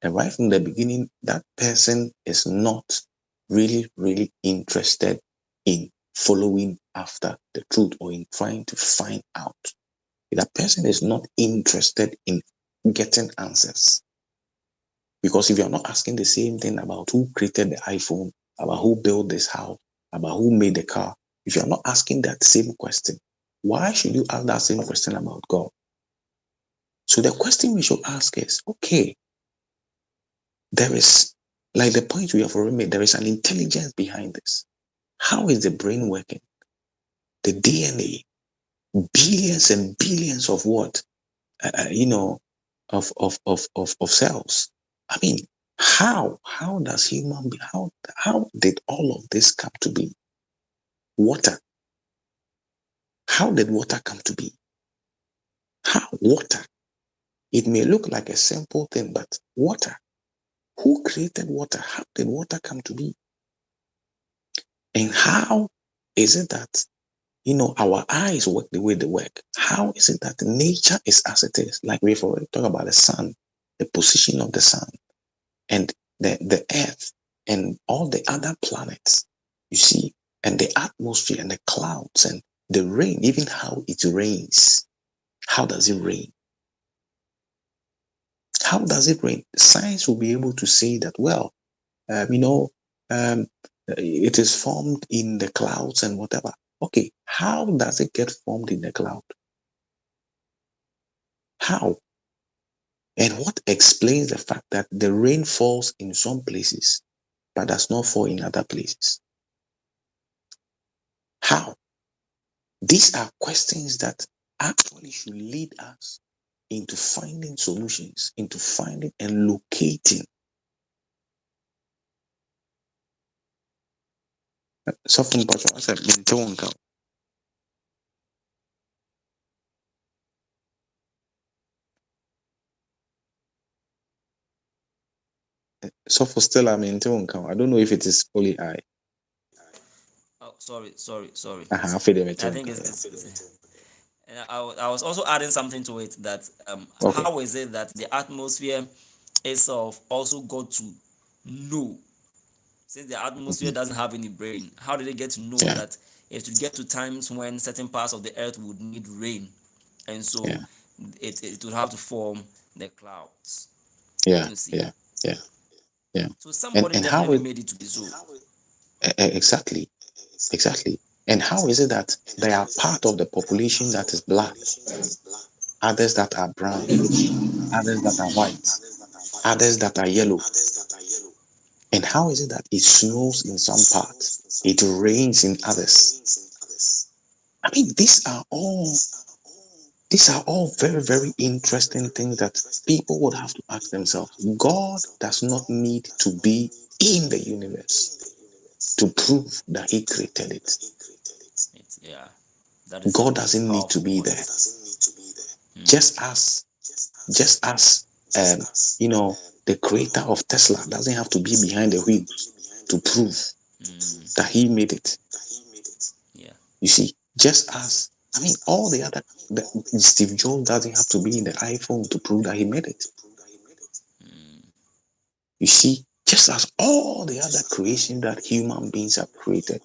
And right from the beginning, that person is not really, really interested in following after the truth or in trying to find out. That person is not interested in getting answers. Because if you're not asking the same thing about who created the iPhone, about who built this house, about who made the car, if you're not asking that same question, why should you ask that same question about God? So the question we should ask is, okay, there is, like the point we have already made, there is an intelligence behind this. How is the brain working? The DNA, billions and billions of what? Of cells. I mean, how does how did all of this come to be? Water. How did water come to be? How? Water. It may look like a simple thing, but water. Who created water? How did water come to be? And how is it that, our eyes work the way they work? How is it that nature is as it is? Like we've already talked about the sun, the position of the sun, and the earth, and all the other planets, you see, and the atmosphere and the clouds and the rain, even how it rains. How does it rain? How does it rain? Science will be able to say that, well, it is formed in the clouds and whatever. Okay, how does it get formed in the cloud? How? And what explains the fact that the rain falls in some places but does not fall in other places? How? These are questions that actually should lead us into finding solutions, into finding and locating. Something about I said, so for still I mean, I don't know if it is only I. Oh, sorry. I feel I think it's And I was also adding something to it that Okay. how is it that the atmosphere itself also got to know, since the atmosphere Mhm. doesn't have any brain, how did they get to know Yeah. that it would get to times when certain parts of the earth would need rain, and so Yeah. it would have to form the clouds? Yeah. You see, Yeah. Yeah. Yeah. so And somebody and how definitely it made it to be so. exactly, exactly. And how is it that they are part of the population that is black, others that are brown, others that are white, others that are yellow? And how is it that it snows in some parts, it rains in others? I mean, these are all very, very interesting things that people would have to ask themselves. God does not need to be in the universe to prove that He created it. It's, yeah, that is a God doesn't need to powerful be there. point. Mm, Just as, just as, um, the creator of Tesla doesn't have to be behind the wheels to prove mm, that He made it. yeah. You see, just as, I mean, all Steve Jobs doesn't have to be in the iPhone to prove that he made it. Mm, You see, just as all the other creation that human beings have created.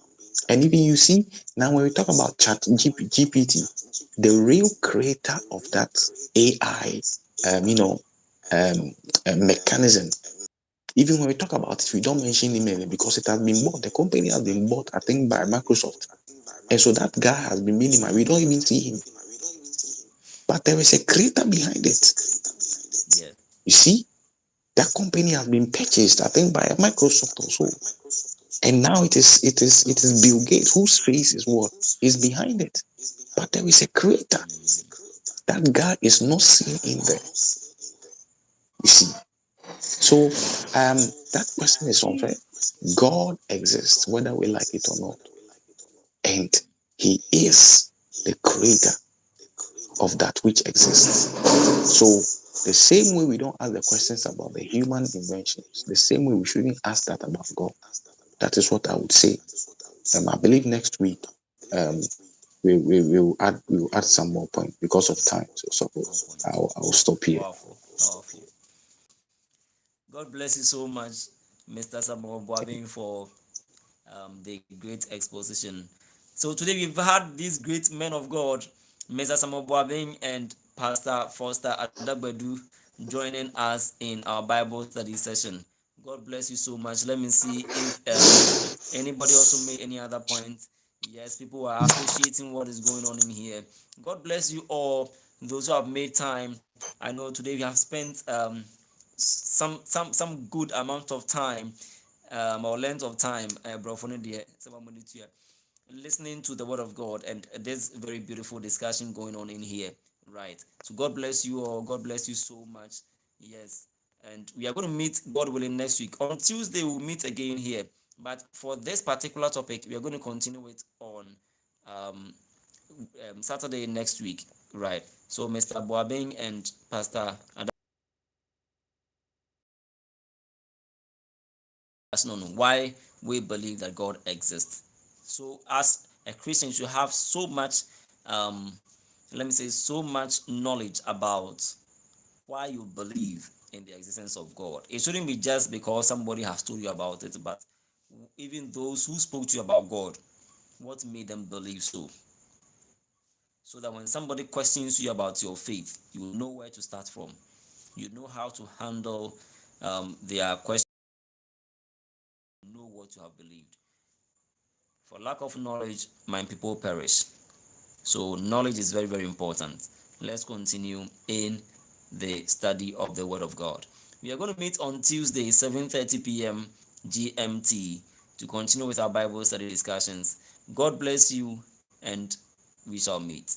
And even you see, now when we talk about GPT, the real creator of that AI, um, you know, um, mechanism, even when we talk about it, we don't mention him anymore because it has been bought. The company has been bought, I think, by Microsoft. And so that guy has been minimized. We don't even see him. But there is a creator behind it. yeah. You see, that company has been purchased, I think, by Microsoft also. And now it is Bill Gates whose face is what is behind it. But there is a creator. That guy is not seen in there. You see. So that question is unfair. God exists, whether we like it or not. And He is the creator of that which exists. So the same way we don't ask the questions about the human inventions, the same way we shouldn't ask that about God. That is what I would say. I believe next week um, we will add some more points because of time. So More points. I'll stop here. Powerful, powerful. God bless you so much, Mr. Samuel Boabing, for the great exposition. So today we've had these great men of God, Mr. Samuel Boabing and Pastor Foster Adagbedu, joining us in our Bible study session. God bless you so much. Let me see if anybody also made any other point. Yes, people are appreciating what is going on in here. God bless you all, those who have made time. I know today we have spent some good amount of time, or length of time, listening to the word of God, and this very beautiful discussion going on in here, right? So God bless you all. God bless you so much. Yes, and we are going to meet, God willing, next week. On Tuesday we'll meet again here, but for this particular topic we are going to continue it on um, Saturday next week, right? So Mr. Boabing and Pastor on why we believe that God exists. So, as a Christian, you should have so much, um, let me say, so much knowledge about why you believe in the existence of God. It shouldn't be just because somebody has told you about it, but even those who spoke to you about God, what made them believe so? So that when somebody questions you about your faith, you know where to start from. You know how to handle their question, know what you have believed. For lack of knowledge, my people perish. So, knowledge is very, very important. Let's continue in the study of the Word of God. We are going to meet on Tuesday, 7:30 p.m. GMT, to continue with our Bible study discussions. God bless you, and we shall meet.